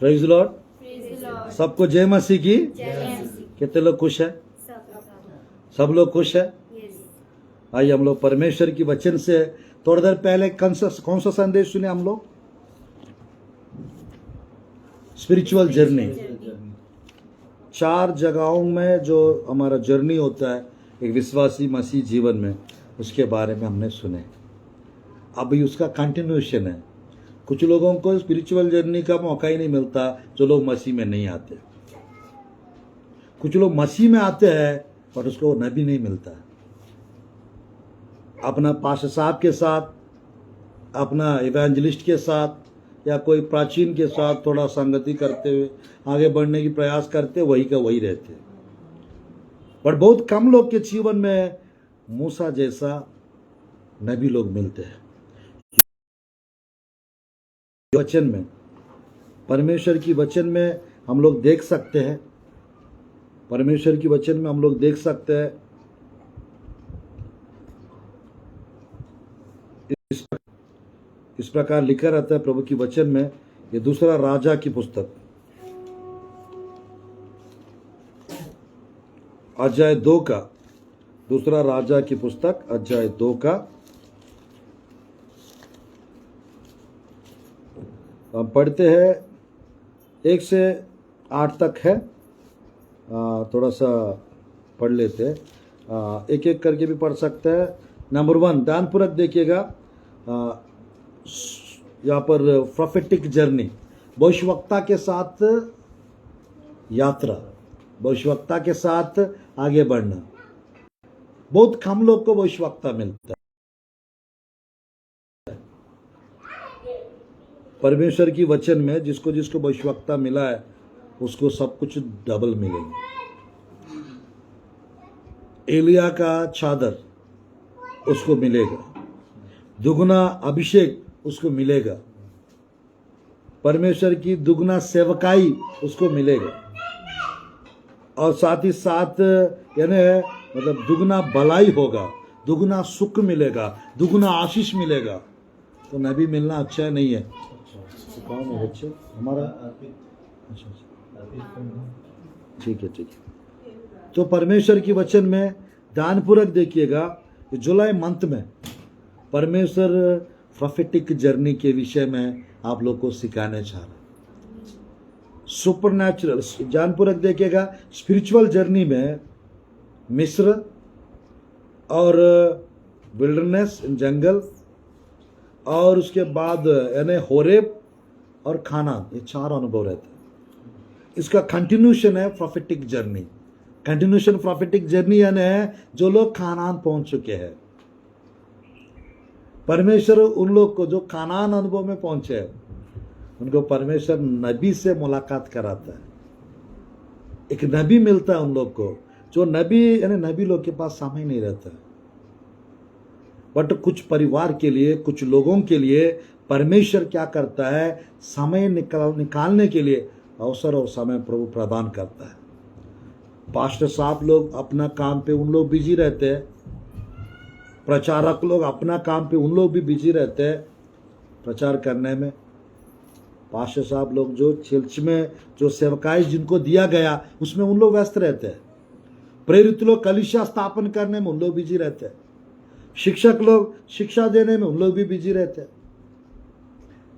Praise Lord. सबको जय मसीह की। कितने लोग खुश है? सब लोग खुश है। आइए हम लोग परमेश्वर की वचन से थोड़ी देर पहले कौन सा संदेश सुने हम लोग? Spiritual journey. 4 जगहों में जो हमारा जर्नी होता है एक विश्वासी मसीह जीवन में, उसके बारे में हमने सुने। अभी उसका कंटिन्यूएशन है। कुछ लोगों को स्पिरिचुअल जर्नी का मौका ही नहीं मिलता जो लोग मसीह में नहीं आते। कुछ लोग मसीह में आते हैं पर उसको नबी नहीं मिलता। अपना पास्टर साहब के साथ, अपना इवेंजलिस्ट के साथ या कोई प्राचीन के साथ थोड़ा संगति करते हुए आगे बढ़ने की प्रयास करते, वही का वही रहते। पर बहुत कम लोग के जीवन में मूसा जैसा नबी लोग मिलते हैं। वचन में, परमेश्वर की वचन में हम लोग देख सकते हैं, परमेश्वर की वचन में हम लोग देख सकते हैं इस प्रकार लिखा रहता है प्रभु की वचन में। ये दूसरा राजा की पुस्तक अध्याय 2 का, दूसरा राजा की पुस्तक अध्याय 2 का हम पढ़ते हैं 1 से 8 तक है। थोड़ा सा पढ़ लेते हैं, एक एक करके भी पढ़ सकते हैं। नंबर 1 ध्यानपूर्वक देखिएगा। यहाँ पर प्रोफेटिक जर्नी, भविष्यवक्ता के साथ यात्रा, भविष्यवक्ता के साथ आगे बढ़ना। बहुत कम लोग को भविष्यवक्ता मिलता है। परमेश्वर की वचन में जिसको जिसको भविष्यवक्ता मिला है उसको सब कुछ डबल मिलेगा। एलिया का चादर उसको मिलेगा, दुगना अभिषेक उसको मिलेगा, परमेश्वर की दुगना सेवकाई उसको मिलेगा, और साथ ही साथ यानी मतलब दुगना भलाई होगा, दुगना सुख मिलेगा, दुगना आशीष मिलेगा। तो नबी मिलना अच्छा नहीं है। कौन है बच्चे? हमारा ठीक है, ठीक है। तो परमेश्वर की वचन में ध्यानपूर्वक देखिएगा। जुलाई मंथ में परमेश्वर प्रोफेटिक जर्नी के विषय में आप लोग को सिखाने चाह रहा है। सुपरनैचुरल, ध्यानपूर्वक देखिएगा। स्पिरिचुअल जर्नी में मिस्र और विल्डरनेस, जंगल, और उसके बाद यानी होरेब और खानान, ये 4 अनुभव रहते हैं। इसका कंटिन्यूशन है prophetic journey. Continuation prophetic journey यानी जो लोग खानान पहुंच चुके हैं। परमेश्वर उन लोग को जो खानान अनुभव में पहुंचे हैं उनको परमेश्वर नबी से मुलाकात कराता है। एक नबी मिलता है उन लोग को, जो नबी यानी नबी लोग के पास समय नहीं रहता है। बट कुछ परिवार के लिए, कुछ लोगों के लिए परमेश्वर क्या करता है, समय निकालने के लिए अवसर और समय प्रभु प्रदान करता है। पास्टर साहब लोग अपना काम पे उन लोग बिजी रहते हैं, प्रचारक लोग अपना काम पे उन लोग भी बिजी रहते हैं प्रचार करने में। पास्टर साहब लोग जो चर्च में जो सेवकाई जिनको दिया गया उसमें उन लोग व्यस्त रहते हैं। प्रेरित लोग कलीसिया स्थापन करने में उन लोग बिजी रहते हैं। शिक्षक लोग शिक्षा देने में उन लोग भी बिजी रहते हैं।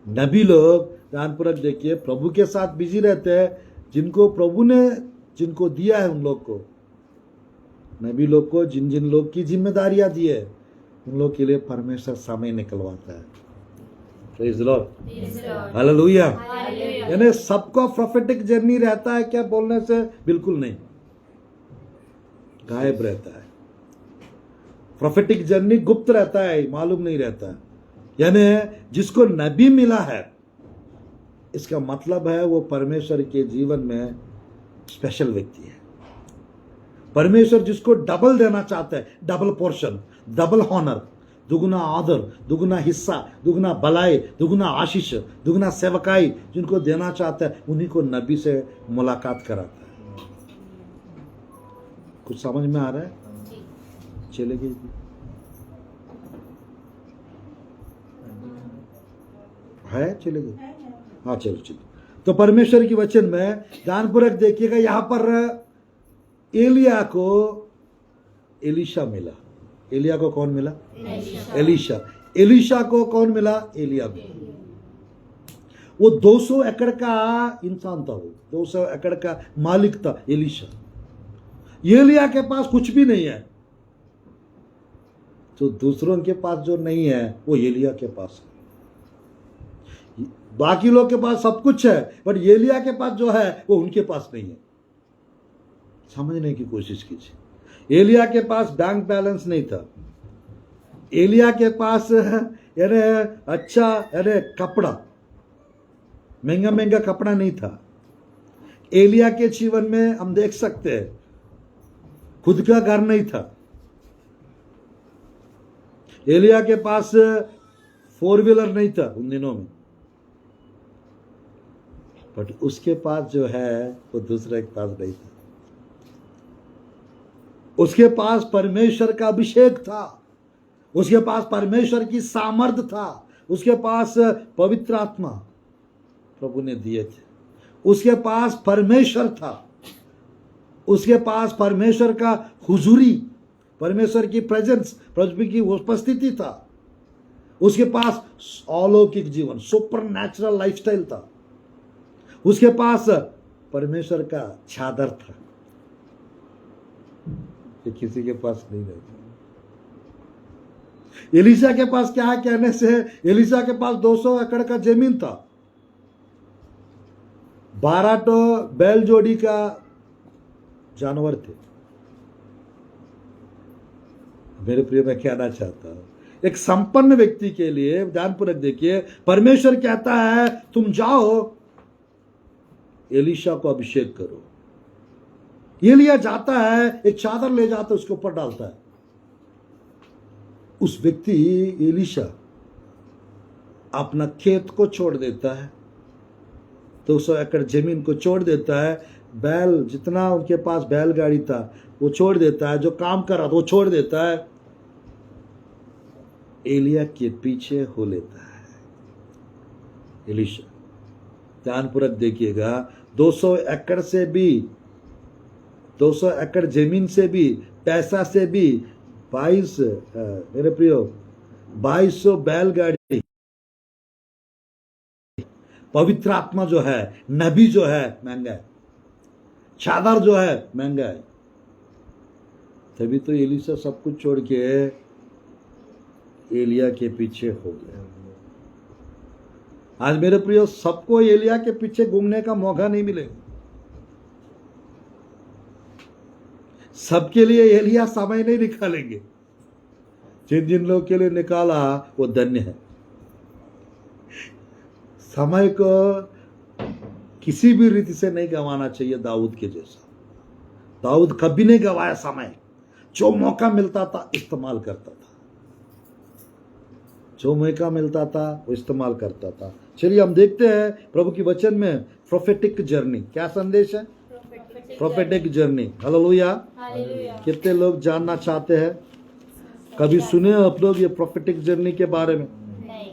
नबी लोग ध्यानपूर्वक देखिए प्रभु के साथ बिजी रहते हैं। जिनको प्रभु ने जिनको दिया है उन लोग को, नबी लोग को जिन जिन लोग की जिम्मेदारियां दी है उन लोग के लिए परमेश्वर समय निकलवाता है। Praise the Lord, hallelujah. यानी सबको प्रोफेटिक जर्नी रहता है क्या बोलने से? बिल्कुल नहीं, गायब रहता है। प्रोफेटिक जर्नी गुप्त रहता है, मालूम नहीं रहता है। यानी जिसको नबी मिला है इसका मतलब है वो परमेश्वर के जीवन में स्पेशल व्यक्ति है। परमेश्वर जिसको डबल देना चाहता है, डबल पोर्शन, डबल ऑनर, दुगुना आदर, दुगुना हिस्सा, दुगुना भलाई, दुगुना आशीष, दुगुना सेवकाई जिनको देना चाहता है उन्हीं को नबी से मुलाकात कराता है। कुछ समझ में आ रहा है? चलेगी है, चलेगी। हाँ चलो चलो। तो परमेश्वर की वचन में ध्यानपूर्वक देखिएगा, यहां पर एलिया को एलीशा मिला। एलिया को कौन मिला? एलीशा। एलीशा को कौन मिला? एलिया मिला। वो 200 एकड़ का इंसान था, वो 200 एकड़ का मालिक था एलीशा। एलिया के पास कुछ भी नहीं है। तो दूसरों के पास जो नहीं है वो एलिया के पास है। बाकी लोग के पास सब कुछ है, बट एलिया के पास जो है वो उनके पास नहीं है। समझने की कोशिश कीजिए। एलिया के पास बैंक बैलेंस नहीं था। एलिया के पास यानी अच्छा यानी कपड़ा, महंगा महंगा कपड़ा नहीं था। एलिया के जीवन में हम देख सकते हैं खुद का घर नहीं था। एलिया के पास 4 व्हीलर नहीं था उन दिनों में, बट उसके पास जो है वो दूसरे के पास नहीं था। उसके पास परमेश्वर का अभिषेक था, उसके पास परमेश्वर की सामर्थ था, उसके पास पवित्र आत्मा प्रभु ने दिए थे, उसके पास परमेश्वर था, उसके पास परमेश्वर का हुजूरी, परमेश्वर की प्रेजेंस, प्रभु की उपस्थिति था, उसके पास अलौकिक जीवन, सुपर नेचुरल लाइफस्टाइल था, उसके पास परमेश्वर का चादर था। ये किसी के पास नहीं रहता। एलीशा के पास क्या है कहने से, एलीशा के पास 200 एकड़ का जमीन था, 12 तो बैल जोड़ी का जानवर थे। मेरे प्रिय, मैं कहना चाहता हूं, एक संपन्न व्यक्ति के लिए ध्यानपूर्वक देखिए, परमेश्वर कहता है तुम जाओ एलीशा को अभिषेक करो। एलिया जाता है, एक चादर ले जाता है, उसके ऊपर डालता है। उस व्यक्ति एलीशा अपना खेत को छोड़ देता है, 200 एकड़ जमीन को छोड़ देता है, बैल जितना उनके पास बैलगाड़ी था वो छोड़ देता है, जो काम कर रहा था वो छोड़ देता है, एलिया के पीछे हो लेता है। एलीशा, ध्यानपूर्वक देखिएगा, 200 एकड़ से भी, 200 एकड़ जमीन से भी, पैसा से भी 22 मेरे प्रियो 2200 बैलगाड़ी, पवित्र आत्मा जो है, नबी जो है महंगा है, चादर जो है महंगा है। तभी तो एलीशा सब कुछ छोड़ के एलिया के पीछे हो गया। आज मेरे प्रियो, सबको एलिया के पीछे घूमने का मौका नहीं मिलेगा। सबके लिए एलिया समय नहीं निकालेंगे। जिन जिन लोग के लिए निकाला वो धन्य है। समय को किसी भी रीति से नहीं गंवाना चाहिए। दाऊद के जैसा, दाऊद कभी नहीं गंवाया समय। जो मौका मिलता था इस्तेमाल करता था, जो मौका मिलता था वो इस्तेमाल करता था। चलिए हम देखते हैं प्रभु की वचन में प्रोफेटिक जर्नी। क्या संदेश है? Prophetic journey. हालेलुया। कितने लोग जानना चाहते हैं? कभी सुने आप लोग ये प्रोफेटिक जर्नी के बारे में? नहीं।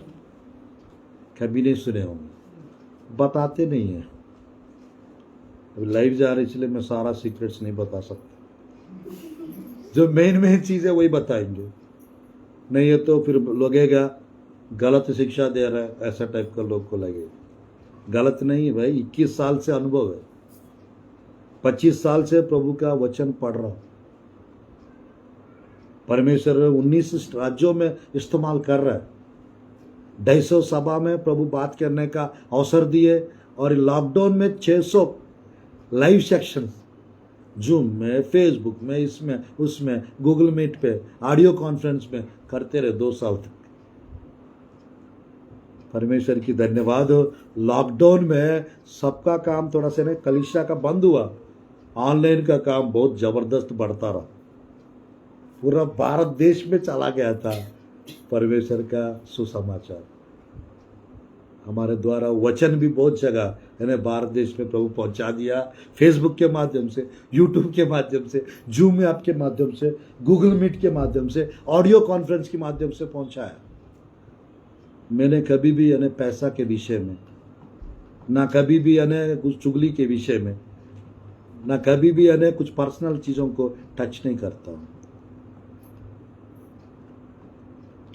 कभी नहीं सुने होंगे, बताते नहीं है। अभी लाइव जा रही, इसलिए मैं सारा सीक्रेट्स नहीं बता सकता। जो मेन चीज है वही बताएंगे, नहीं है तो फिर लगेगा गलत शिक्षा दे रहा है, ऐसा टाइप का लोग को लगेगा। गलत नहीं है भाई, 21 साल से अनुभव है, 25 साल से प्रभु का वचन पढ़ रहा हूं। परमेश्वर 19 राज्यों में इस्तेमाल कर रहा है। 250 सभा में प्रभु बात करने का अवसर दिए, और लॉकडाउन में 600 लाइव सेक्शन, जूम में, फेसबुक में, इसमें उसमें, गूगल मीट पे, ऑडियो कॉन्फ्रेंस में करते रहे 2 साल तक। परमेश्वर की धन्यवाद हो। लॉकडाउन में सबका काम थोड़ा सा नहीं, कलीसिया का बंद हुआ, ऑनलाइन का काम बहुत जबरदस्त बढ़ता रहा। पूरा भारत देश में चला गया था परमेश्वर का सुसमाचार। हमारे द्वारा वचन भी बहुत जगह यानी भारत देश में प्रभु पहुंचा दिया। फेसबुक के माध्यम से, यूट्यूब के माध्यम से, जूम ऐप के माध्यम से, गूगल मीट के माध्यम से, ऑडियो कॉन्फ्रेंस के माध्यम से पहुंचाया। मैंने कभी भी यानी पैसा के विषय में ना कभी भी यानी कुछ चुगली के विषय में, ना कभी भी यानी कुछ पर्सनल चीज़ों को टच नहीं करता हूँ।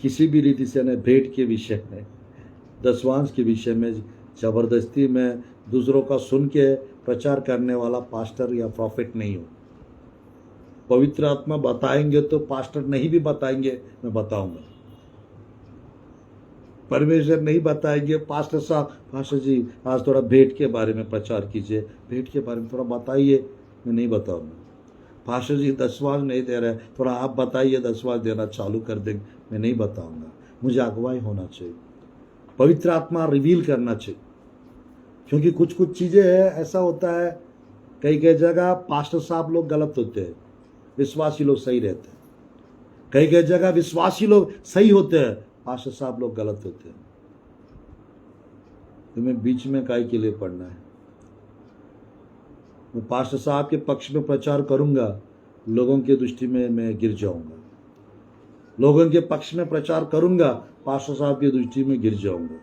किसी भी रीति से यानी भेंट के विषय में, दशवांश के विषय में ज़बरदस्ती में दूसरों का सुन के प्रचार करने वाला पास्टर या प्रॉफिट नहीं हूँ। पवित्र आत्मा बताएंगे तो पास्टर नहीं भी बताएंगे मैं बताऊंगा। परमेश्वर नहीं बताएंगे, पास्टर साहब, पास्टर जी आज थोड़ा भेंट के बारे में प्रचार कीजिए, भेंट के बारे में थोड़ा बताइए, मैं नहीं बताऊंगा। पास्टर जी दशवांश नहीं दे रहे, थोड़ा आप बताइए, दशवांश देना चालू कर देंगे, मैं नहीं बताऊंगा। मुझे अगुवाई होना चाहिए, पवित्र आत्मा रिवील करना चाहिए। क्योंकि कुछ कुछ चीज़ें हैं, ऐसा होता है कई कई जगह पास्टर साहब लोग गलत होते हैं, विश्वासी लोग सही रहते हैं। कई कई जगह विश्वासी लोग सही होते हैं, पास्टर साहब लोग गलत होते हैं। तुम्हें बीच में काय के लिए पढ़ना है? मैं पास्टर साहब के पक्ष में प्रचार करूंगा, लोगों की दृष्टि में मैं गिर जाऊंगा। लोगों के पक्ष में प्रचार करूंगा, पास्टर साहब की दृष्टि में गिर जाऊंगा।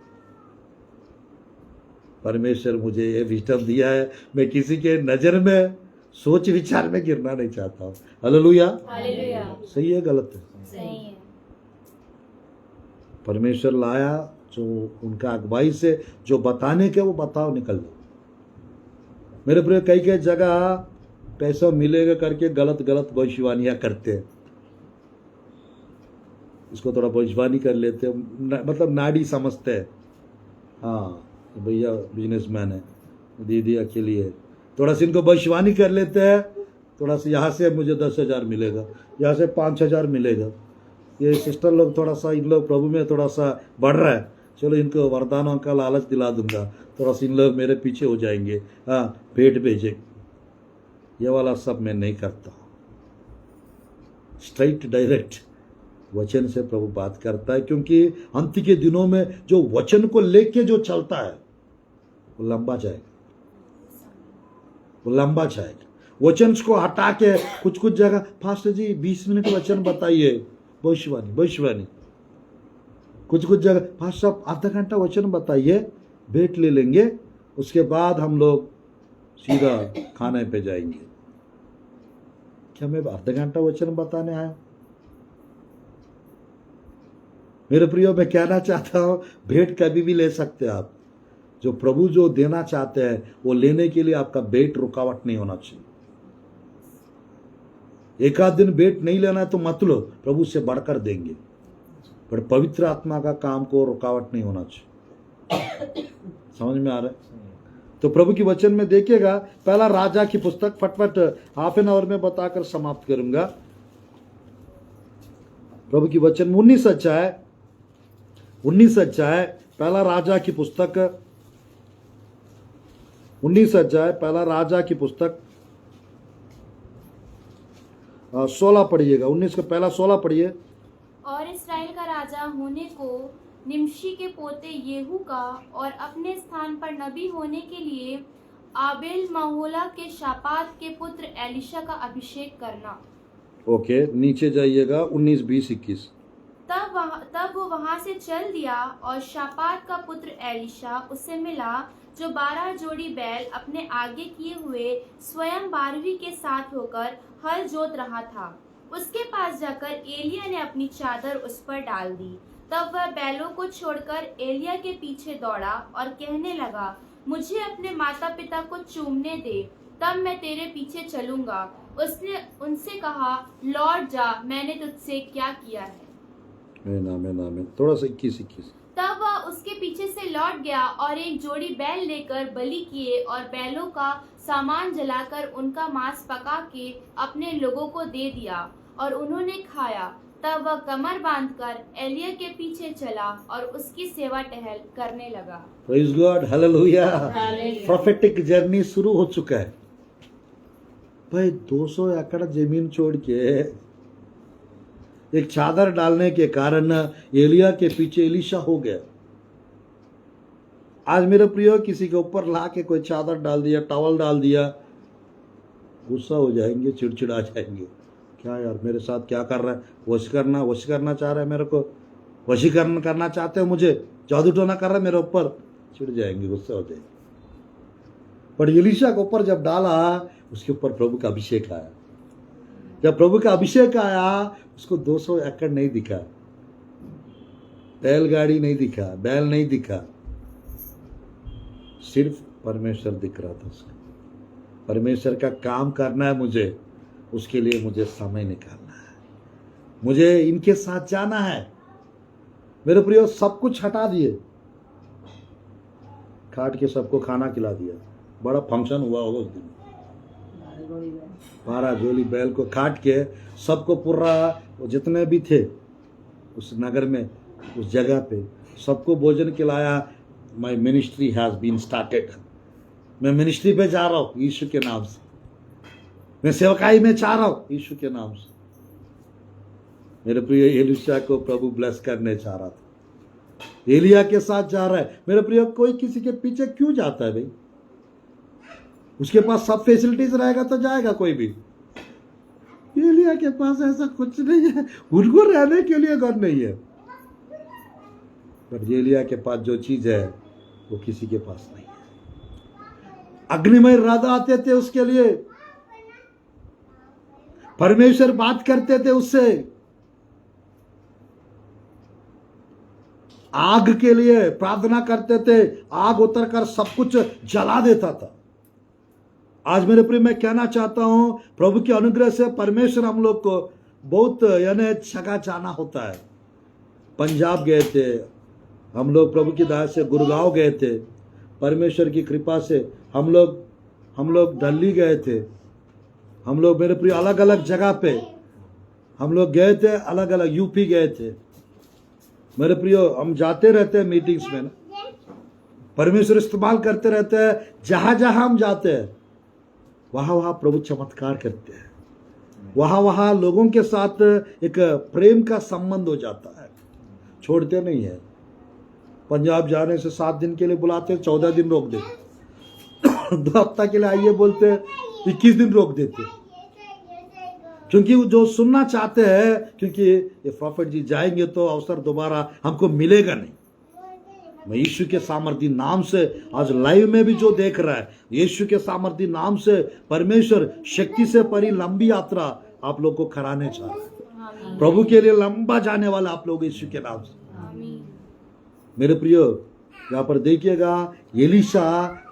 परमेश्वर मुझे ये विजडम दिया है, मैं किसी के नजर में सोच विचार में गिरना नहीं चाहता हूँ। हालेलुया। सही है गलत है? सही है। परमेश्वर लाया जो उनका अगुवाई से जो बताने के वो बताओ, निकल जाओ। मेरे प्रिय कई कई जगह पैसा मिलेगा करके गलत गलत भविष्यवाणियां करते हैं। इसको थोड़ा भविष्यवाणी कर लेते हैं, मतलब नाड़ी समझते हैं। हाँ भैया बिजनेसमैन है, दीदी अकेली है, थोड़ा सा इनको भविष्यवाणी कर लेते हैं। थोड़ा सा यहाँ से मुझे 10,000 मिलेगा, यहाँ से 5,000 मिलेगा। ये सिस्टर लोग थोड़ा सा, इन लोग प्रभु में थोड़ा सा बढ़ रहा है, चलो इनको वरदानों का लालच दिला दूंगा, थोड़ा सा इन लोग मेरे पीछे हो जाएंगे, हाँ भेंट भेजे। ये वाला सब मैं नहीं करता। स्ट्राइट डायरेक्ट वचन से प्रभु बात करता है, क्योंकि अंत के दिनों में जो वचन को लेके जो चलता है वो लंबा जाएगा, वो लंबा जाएगा। वचन को हटा के कुछ कुछ जगह, पास्टर जी 20 मिनट वचन बताइए, भविष्यवाणी भविष्यवाणी। कुछ कुछ जगह पास्टर साहब आधा घंटा वचन बताइए, भेंट ले लेंगे, उसके बाद हम लोग सीधा खाने पे जाएंगे। क्या मैं आधा घंटा वचन बताने आया? मेरे प्रियो, मैं कहना चाहता हूं, भेंट कभी भी ले सकते हैं आप। जो प्रभु जो देना चाहते हैं वो लेने के लिए आपका भेंट रुकावट नहीं होना चाहिए। एक आध दिन भेंट नहीं लेना है तो मत लो, प्रभु से बढ़कर देंगे, पर पवित्र आत्मा का काम को रुकावट नहीं होना चाहिए। समझ में आ रहा है? तो प्रभु की वचन में देखिएगा, पहला राजा की पुस्तक, फटफट हाफ एन आवर में बताकर समाप्त करूंगा। प्रभु की वचन 19 अध्याय पहला राजा की पुस्तक, 19 अध्याय पहला राजा की पुस्तक 16 पढ़िएगा। 19 का पहला 16 पढ़िए। और इस्राएल का राजा होने को निमशी के पोते येहू का और अपने स्थान पर नबी होने के लिए आबेल महोला के शापात के पुत्र एलिशा का अभिषेक करना। ओके, नीचे जाइएगा 19, 20, 21। तब वो वहां से चल दिया और शापात का पुत्र एलिशा उससे मिला, जो 12 जोड़ी बैल अपने आगे किए हुए स्वयं 12वीं के साथ होकर हल जोत रहा था। उसके पास जाकर एलिया ने अपनी चादर उस पर डाल दी। तब वह बैलों को छोड़कर एलिया के पीछे दौड़ा और कहने लगा, मुझे अपने माता पिता को चूमने दे, तब मैं तेरे पीछे चलूंगा। उसने उनसे कहा, लौट जा, मैंने तुझसे क्या किया है। आमीन। थोड़ा सा 21। तब वह उसके पीछे से लौट गया और एक जोड़ी बैल लेकर बलि किए और बैलों का सामान जलाकर उनका मांस पका के अपने लोगों को दे दिया और उन्होंने खाया। तब वह कमर बांधकर एलिया के पीछे चला और उसकी सेवा टहल करने लगा। Praise God, hallelujah. Prophetic journey शुरू हो चुका है भाई। 200 एकड़ जमीन छोड़ के एक चादर डालने के कारण एलिया के पीछे एलिशा हो गया। आज मेरे प्रियो, किसी के ऊपर ला के कोई चादर डाल दिया, टॉवल डाल दिया, गुस्सा हो जाएंगे, चिड़चिड़ा जाएंगे। क्या यार मेरे साथ क्या कर रहा है? वश करना चाह रहा है मेरे को, वशीकरण करना चाहते हो मुझे, जादू टोना कर रहा है मेरे ऊपर, चिढ़ जाएंगे, गुस्सा हो जाएंगे। पर एलीशा के ऊपर जब डाला, उसके ऊपर प्रभु का अभिषेक आया। जब प्रभु का अभिषेक आया, उसको 200 एकड़ नहीं दिखा, बैलगाड़ी नहीं दिखा, बैल नहीं दिखा, सिर्फ परमेश्वर दिख रहा था उसको। परमेश्वर का काम करना है मुझे, उसके लिए मुझे समय निकालना है, मुझे इनके साथ जाना है। मेरे प्रियो, सब कुछ हटा दिए, काट के सबको खाना खिला दिया। बड़ा फंक्शन हुआ होगा उस दिन। 12 जोली बैल को काट के सबको पूरा, वो जितने भी थे उस नगर में, उस जगह पे, सबको भोजन खिलाया। माई मिनिस्ट्री हैज बीन स्टार्टेड। मैं मिनिस्ट्री पे जा रहा हूँ यीशु के नाम से, मैं सेवकाई में जा रहा हूँ यीशु के नाम से। मेरे प्रिय, एलीशा को प्रभु ब्लेस करने जा रहा था, एलिया के साथ जा रहा है। मेरे प्रिय, कोई किसी के पीछे क्यों जाता है भाई? उसके पास सब फैसिलिटीज रहेगा तो जाएगा कोई भी। एलिया के पास ऐसा कुछ नहीं है, उनको रहने के लिए घर नहीं है। पर एलिया के पास जो चीज है वो किसी के पास नहीं है। अग्निमय रथ आते थे उसके लिए, परमेश्वर बात करते थे उससे, आग के लिए प्रार्थना करते थे, आग उतरकर सब कुछ जला देता था। आज मेरे प्रिय, मैं कहना चाहता हूं, प्रभु के अनुग्रह से परमेश्वर हम लोग को बहुत यानी जगह जाना होता है। पंजाब गए थे हम लोग, प्रभु की दया से गुड़गांव गए थे, परमेश्वर की कृपा से हम लोग दिल्ली गए थे, हम लोग मेरे प्रिय अलग अलग जगह पे हम लोग गए थे, अलग अलग यूपी गए थे। मेरे प्रियो, हम जाते रहते हैं मीटिंग्स में ना, परमेश्वर इस्तेमाल करते रहते हैं। जहां जहां हम जाते हैं वहां वहां प्रभु चमत्कार करते हैं, वहां वहां लोगों के साथ एक प्रेम का संबंध हो जाता है, छोड़ते नहीं है। पंजाब जाने से 7 दिन के लिए बुलाते, 14 दिन रोक देते। 2 हफ्ता के लिए आइए बोलते, 21 दिन रोक देते, क्योंकि जो सुनना चाहते हैं, क्योंकि ये प्रॉफिट जी जाएंगे तो अवसर दोबारा हमको मिलेगा नहीं। मैं यीशु के सामर्थी नाम से आज लाइव में भी जो देख रहा है, यीशु के सामर्थी नाम से परमेश्वर शक्ति से परी लंबी यात्रा आप लोग को कराने चाह रहा है। प्रभु के लिए लंबा जाने वाला आप लोग यीशु के नाम से। मेरे प्रियो, यहाँ पर देखिएगा, एलीशा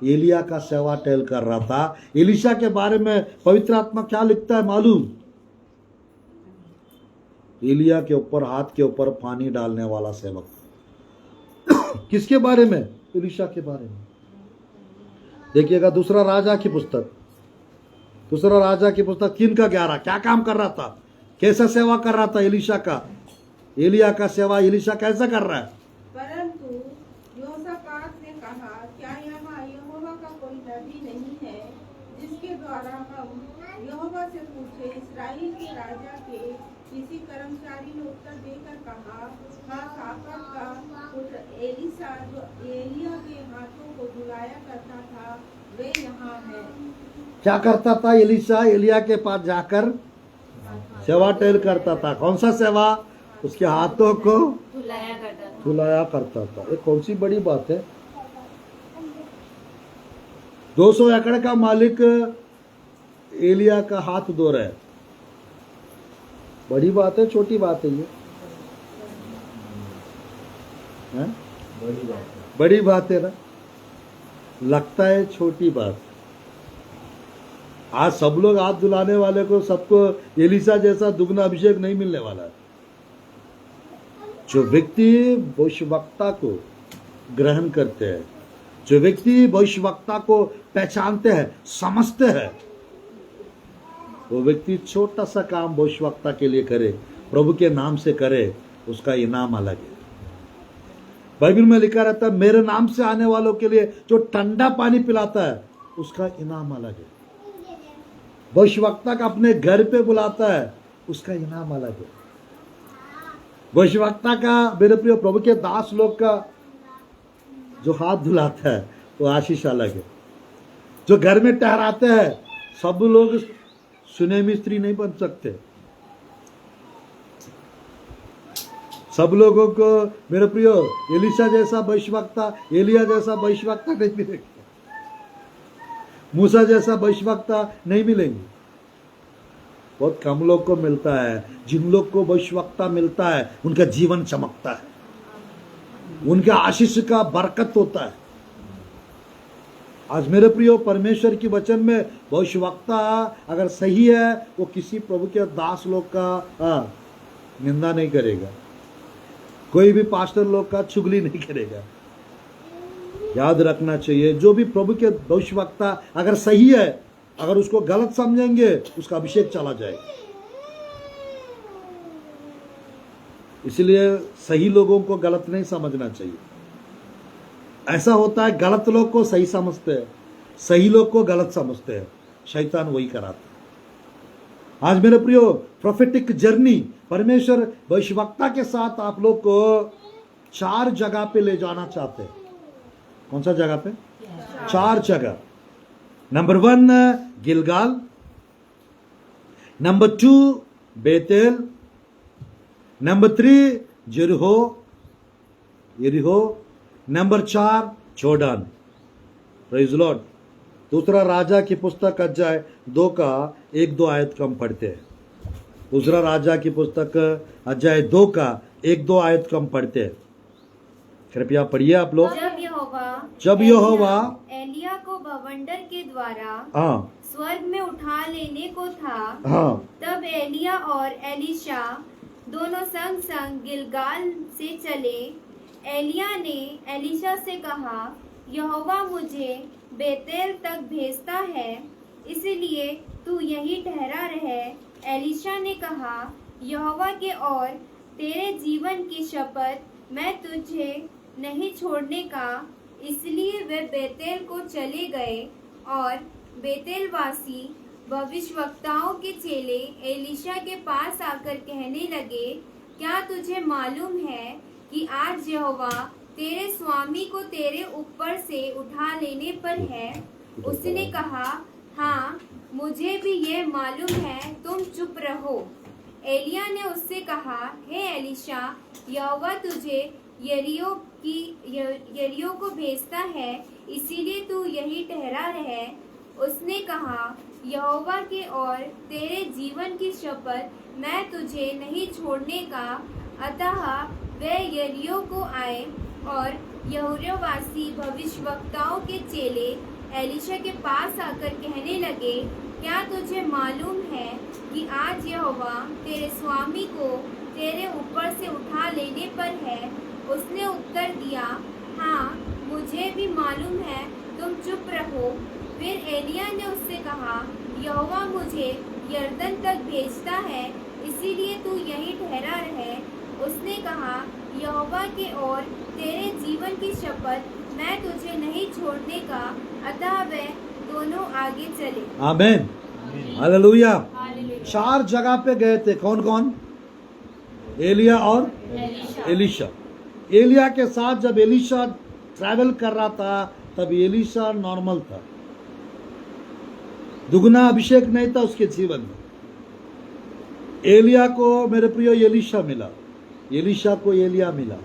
एलिया का सेवा टहल कर रहा था। एलीशा के बारे में पवित्र आत्मा क्या लिखता है मालूम? एलिया के ऊपर, हाथ के ऊपर पानी डालने वाला सेवक। किसके बारे में? एलीशा के बारे में। देखिएगा दूसरा राजा की पुस्तक 3 का 11। क्या काम कर रहा था, कैसा सेवा कर रहा था एलीशा का? एलिया का सेवा एलीशा कैसा कर रहा है? परंतु योसापात ने कहा, क्या यहाँ यहोवा का कोई नबी नहीं है जिसके द्वारा हम यहोवा से पूछे? इस्राएल के राजा के किसी कर्मचारी ने उत्तर देकर कहा, हाँ, शापात का पुत्र एलीशा जो एलिया के हाथों को धुलाया करता था, वे यहाँ है। क्या करता था एलीशा? एलिया के पास जाकर सेवा टहल करता था। कौन सा सेवा? उसके हाथों को धुलाया करता था। ये कौन सी बड़ी बात है? 200 एकड़ का मालिक एलिया का हाथ धो रहा है। बड़ी बात है, छोटी बात है ये? बड़ी बात है ना? लगता है छोटी बात। आज सब लोग हाथ धुलाने वाले को, सबको एलीशा जैसा दुगना अभिषेक नहीं मिलने वाला है। जो व्यक्ति भविष्यवक्ता को ग्रहण करते हैं, जो व्यक्ति भविष्यवक्ता को पहचानते हैं, समझते हैं, वो व्यक्ति छोटा सा काम भविष्यवक्ता के लिए करे, प्रभु के नाम से करे, उसका इनाम अलग है। बाइबल में लिखा रहता है, मेरे नाम से आने वालों के लिए जो ठंडा पानी पिलाता है उसका इनाम अलग है। भविष्यवक्ता का अपने घर पे बुलाता है, उसका इनाम अलग है। भविष्यवक्ता का, मेरे प्रिय प्रभु के दास लोग का जो हाथ धुलाता है वो आशीष अलग है। जो घर में ठहराते हैं, सब लोग सुनेमी स्त्री नहीं बन सकते। सब लोगों को मेरे प्रियो एलीशा जैसा भविष्यवक्ता, एलिया जैसा भविष्यवक्ता नहीं मिलेगा। मूसा जैसा भविष्यवक्ता नहीं मिलेंगे। बहुत कम लोग को मिलता है। जिन लोग को भविष्यवक्ता मिलता है उनका जीवन चमकता है, उनका आशीष का बरकत होता है। आज मेरे प्रियो, परमेश्वर की वचन में भविष्यवक्ता अगर सही है, वो किसी प्रभु के दास लोग का निंदा नहीं करेगा, कोई भी पास्टर लोग का चुगली नहीं करेगा। याद रखना चाहिए, जो भी प्रभु के भविष्यवक्ता अगर सही है, अगर उसको गलत समझेंगे उसका अभिषेक चला जाएगा। इसलिए सही लोगों को गलत नहीं समझना चाहिए। ऐसा होता है, गलत लोग को सही समझते हैं, सही लोग को गलत समझते हैं। शैतान वही कराता है। आज मेरे प्रियो, प्रोफेटिक जर्नी, परमेश्वर भविष्यवक्ता के साथ आप लोग को 4 जगह पे ले जाना चाहते हैं। कौन सा जगह पे? 4 जगह। Number 1 Gilgal, number 2 Bethel, number 3 यरीहो, नंबर 4 जोर्डान। Praise Lord. दूसरा राजा की पुस्तक अध्याय 2 का 1-2 आयत कम पढ़ते हैं। दूसरा राजा की पुस्तक अध्याय 2 का 1-2 आयत कम पढ़ते हैं। कृपया पढ़िए आप लोग। जब यहोवा एलिया को बवंडर के द्वारा स्वर्ग में उठा लेने को था, तब एलिया और एलीशा दोनों संग संग गिलगाल से चले। एलिया ने एलीशा से कहा, यहोवा मुझे बेतेल तक भेजता है, इसलिए तू यही ठहरा रहे। एलीशा ने कहा, यहोवा के और तेरे जीवन की शपथ, मैं तुझे नहीं छोड़ने का। इसलिए वे बेतेल को चले गए और बेतेलवासी भविष्यवक्ताओं के चेले एलीशा के पास आकर कहने लगे, क्या तुझे मालूम है कि आज यहोवा तेरे स्वामी को तेरे ऊपर से उठा लेने पर है? उसने कहा, हाँ, मुझे भी ये मालूम है, तुम चुप रहो। एलिया ने उससे कहा, हे एलीशा, यहोवा तुझे यरीहो को भेजता है, इसीलिए तू यही ठहरा रहे। उसने कहा, यहोवा के और तेरे जीवन की शपथ, मैं तुझे नहीं छोड़ने का। अतः वे यरीहो को आए और यहूदावासी भविष्यवक्ताओं के चेले एलीशा के पास आकर कहने लगे, क्या तुझे मालूम है कि आज यहोवा तेरे स्वामी को तेरे ऊपर से उठा लेने पर है? उसने उत्तर दिया, हाँ, मुझे भी मालूम है, तुम चुप रहो। फिर एलिया ने उससे कहा, यहोवा मुझे यरदन तक भेजता है, इसीलिए तू यहीं ठहरा रहे। उसने कहा, यहोवा के और तेरे जीवन की शपथ, मैं तुझे नहीं छोड़ने का। अतः वे दोनों आगे चले। आमीन, हालेलुया। 4 जगह पे गए थे। कौन कौन? एलिया और एलीशा। एलिया के साथ जब एलीशा ट्रैवल कर रहा था, तब एलीशा नॉर्मल था, दुगना अभिषेक नहीं था उसके जीवन में। एलिया को मेरे प्रियो एलीशा मिला, एलीशा को एलिया मिला।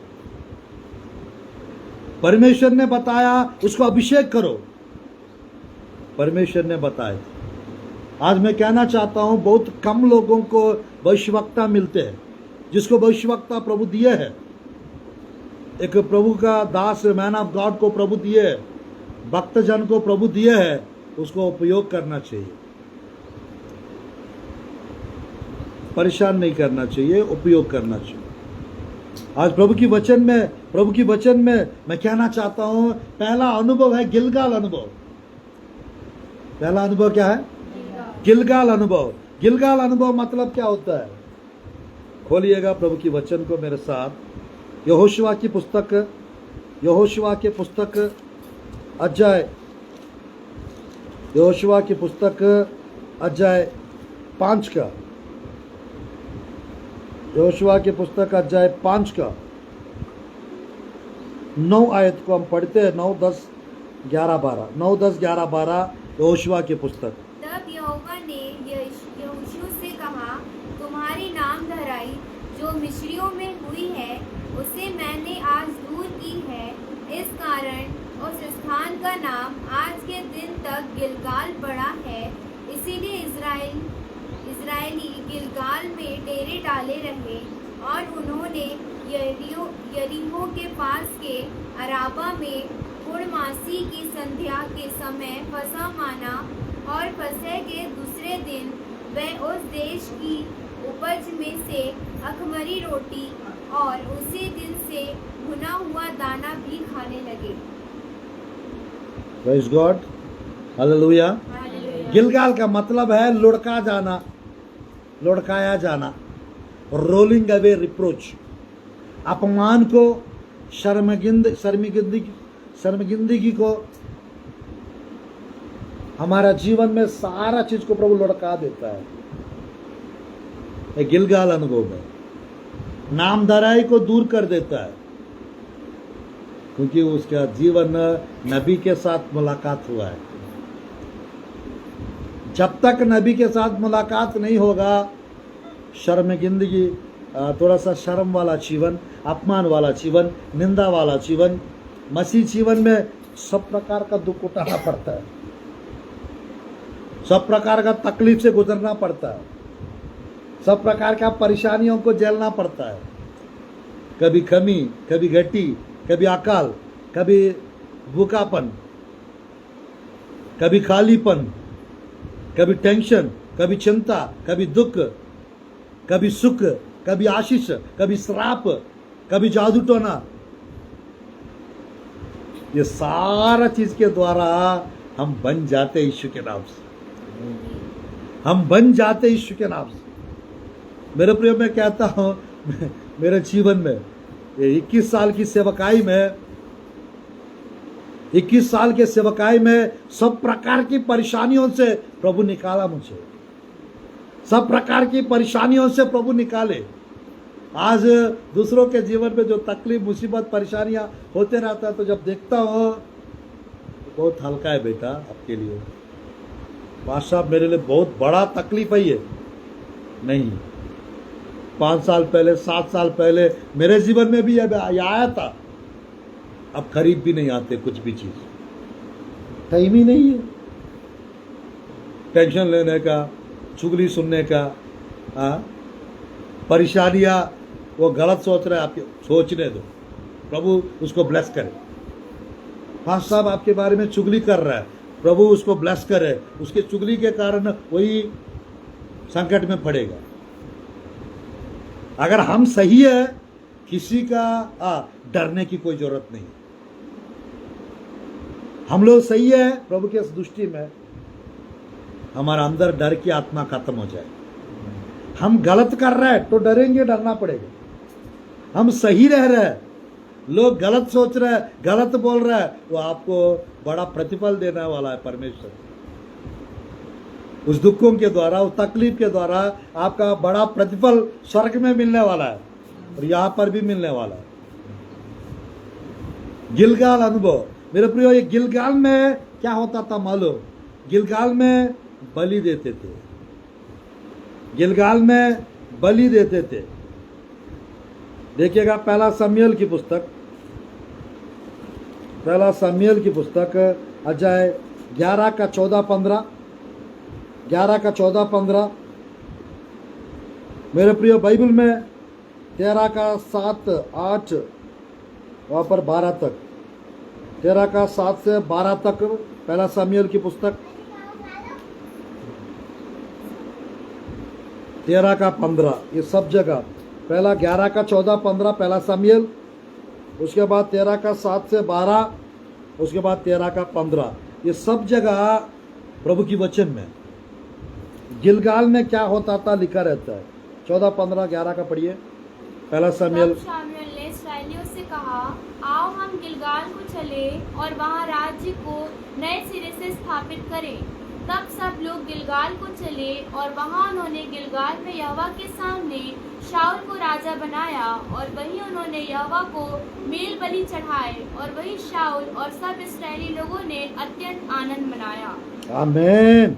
परमेश्वर ने बताया उसको अभिषेक करो, परमेश्वर ने बताया। आज मैं कहना चाहता हूं, बहुत कम लोगों को भविष्यवक्ता मिलते हैं। जिसको भविष्यवक्ता प्रभु दिए है, एक प्रभु का दास, मैन ऑफ गॉड को प्रभु दिए है, भक्तजन को प्रभु दिए है, उसको उपयोग करना चाहिए, परेशान नहीं करना चाहिए, उपयोग करना चाहिए। आज प्रभु की वचन में मैं कहना चाहता हूं, पहला अनुभव है गिलगाल अनुभव। पहला अनुभव क्या है? गिलगाल अनुभव। गिलगाल अनुभव मतलब क्या होता है? खोलिएगा प्रभु की वचन को मेरे साथ। यहोशुआ की पुस्तक अध्याय 5 का, यहोशुआ की पुस्तक अध्याय 5 का 9 आयत को हम पढ़ते हैं। 9, 10, 11, 12। 9, 10, 11, 12 यहोशुआ की पुस्तक। तब यहोवा ने यहोशू से कहा, तुम्हारी नाम धराई जो मिस्रियों में हुई है, उसे मैंने आज दूर की है। इस कारण उस स्थान का नाम आज के दिन तक गिलगाल पड़ा है। इसीलिए इजरायली गिलगाल में डेरे डाले रहे और उन्होंने यरीहो के पास के अराबा में पूर्णमासी की संध्या के समय फसह माना और फसह के दूसरे दिन वे उस देश की उपज में से अखमरी रोटी और उसी दिन से भुना हुआ दाना भी खाने लगे। Praise God, hallelujah. गिलगाल का मतलब है लुढ़का जाना, लुढ़काया जाना, रोलिंग अवे रिप्रोच, अपमान को, शर्मिंदगी को। हमारा जीवन में सारा चीज को प्रभु लुढ़का देता है। एक गिलगाल अनुभव है, नामधराई को दूर कर देता है, क्योंकि उसका जीवन नबी के साथ मुलाकात हुआ है। जब तक नबी के साथ मुलाकात नहीं होगा, शर्मिंदगी, थोड़ा सा शर्म वाला जीवन, अपमान वाला जीवन, निंदा वाला जीवन, मसीह जीवन में सब प्रकार का दुख उठाना पड़ता है, सब प्रकार का तकलीफ से गुजरना पड़ता है, सब प्रकार का परेशानियों को झेलना पड़ता है। कभी कमी, कभी घटी, कभी अकाल, कभी भूखापन, कभी खालीपन, कभी टेंशन, कभी चिंता, कभी दुख, कभी सुख, कभी आशीष, कभी श्राप, कभी जादू टोना। ये सारा चीज के द्वारा हम बन जाते यीशु के नाम से, हम बन जाते यीशु के नाम से। मेरे प्रिय, मैं कहता हूं, मेरे जीवन में 21 साल की सेवकाई में, 21 साल के सेवकाई में सब प्रकार की परेशानियों से प्रभु निकाला मुझे, सब प्रकार की परेशानियों से प्रभु निकाले। आज दूसरों के जीवन में जो तकलीफ, मुसीबत, परेशानियां होते रहता है, तो जब देखता हूं तो बहुत हल्का है बेटा आपके लिए। पास्टर साहब, मेरे लिए बहुत बड़ा तकलीफ है ये। नहीं, 5 साल पहले, 7 साल पहले मेरे जीवन में भी ये आया था। अब खरीद भी नहीं आते कुछ भी चीज, टाइम ही नहीं है टेंशन लेने का, चुगली सुनने का, परेशानियां। वो गलत सोच रहे हैं, आप सोचने दो, प्रभु उसको ब्लेस करे। पास्टर साहब आपके बारे में चुगली कर रहा है, प्रभु उसको ब्लेस करे, उसके चुगली के कारण वही संकट में पड़ेगा। अगर हम सही है, किसी का डरने की कोई जरूरत नहीं। हम लोग सही है, प्रभु के दृष्टि में हमारा अंदर डर की आत्मा खत्म हो जाए। हम गलत कर रहे हैं तो डरेंगे, डरना पड़ेगा। हम सही रह रहे हैं, लोग गलत सोच रहे हैं, गलत बोल रहे हैं, वो आपको बड़ा प्रतिफल देने वाला है परमेश्वर। उस दुखों के द्वारा, उस तकलीफ के द्वारा आपका बड़ा प्रतिफल स्वर्ग में मिलने वाला है और यहां पर भी मिलने वाला है। गिलगाल अनुभव, मेरे प्रियो, ये गिलगाल में क्या होता था मालूम? गिलगाल में बलि देते थे, गिलगाल में बलि देते थे। देखिएगा पहला शमूएल की पुस्तक, पहला शमूएल की पुस्तक अध्याय 11 का 14-15, 11 का 14-15। मेरे प्रिय, बाइबल में 13 का 7-8 वहाँ पर 12 तक, 13 का 7 से 12 तक पहला शमूएल की पुस्तक, 13 का 15, ये सब जगह। पहला 11 का 14-15 पहला शमूएल, उसके बाद 13 का 7 से 12, उसके बाद 13 का 15, ये सब जगह प्रभु की वचन में गिलगाल में क्या होता था लिखा रहता है। 14, 15, 11 का पढ़िए। पहला शमूएल। तब शामुएल ने इस्राएलियों से कहा, आओ हम गिलगाल को चले और वहाँ राज्य को नए सिरे से स्थापित करें। तब सब लोग गिलगाल को चले और वहाँ उन्होंने गिलगाल में यहोवा के सामने शाऊल को राजा बनाया और वहीं उन्होंने यहोवा को मेल बलि चढ़ाए और वही शाऊल और सब इस्राएली लोगों ने अत्यंत आनंद मनाया। आमीन।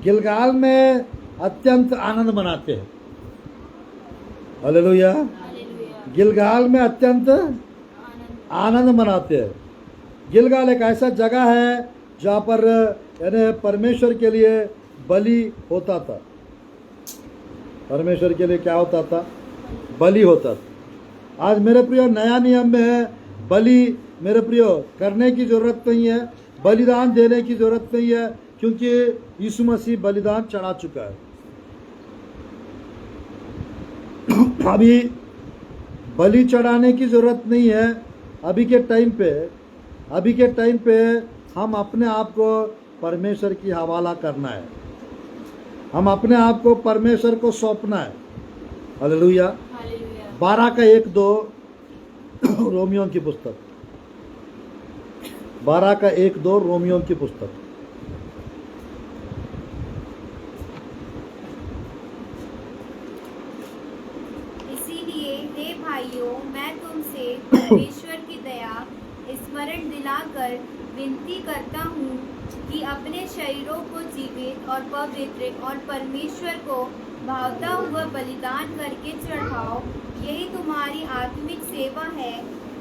गिलगाल में अत्यंत आनंद मनाते हैं। हालेलुया। हालेलुया। गिलगाल में अत्यंत आनंद मनाते हैं। गिलगाल एक ऐसा जगह है जहाँ पर यानी परमेश्वर के लिए बलि होता था। परमेश्वर के लिए क्या होता था? बलि होता था। आज मेरे प्रियो नया नियम में है बलि मेरे प्रियो करने की जरूरत नहीं है, बलिदान देने की जरूरत नहीं है, क्योंकि यीशु मसीह बलिदान चढ़ा चुका है। अभी बलि चढ़ाने की जरूरत नहीं है। अभी के टाइम पे हम अपने आप को परमेश्वर की हवाला करना है, हम अपने आप को परमेश्वर को सौंपना है। हालेलुया। 12:1-2 रोमियो की पुस्तक, 12:1-2 रोमियो की पुस्तक। इसीलिए हे भाइयों, मैं तुमसे परमेश्वर की दया स्मरण दिलाकर विनती करता हूँ कि अपने शरीरों को जीवित और पवित्र और परमेश्वर को भावता हुआ बलिदान करके चढ़ाओ, यही तुम्हारी आत्मिक सेवा है।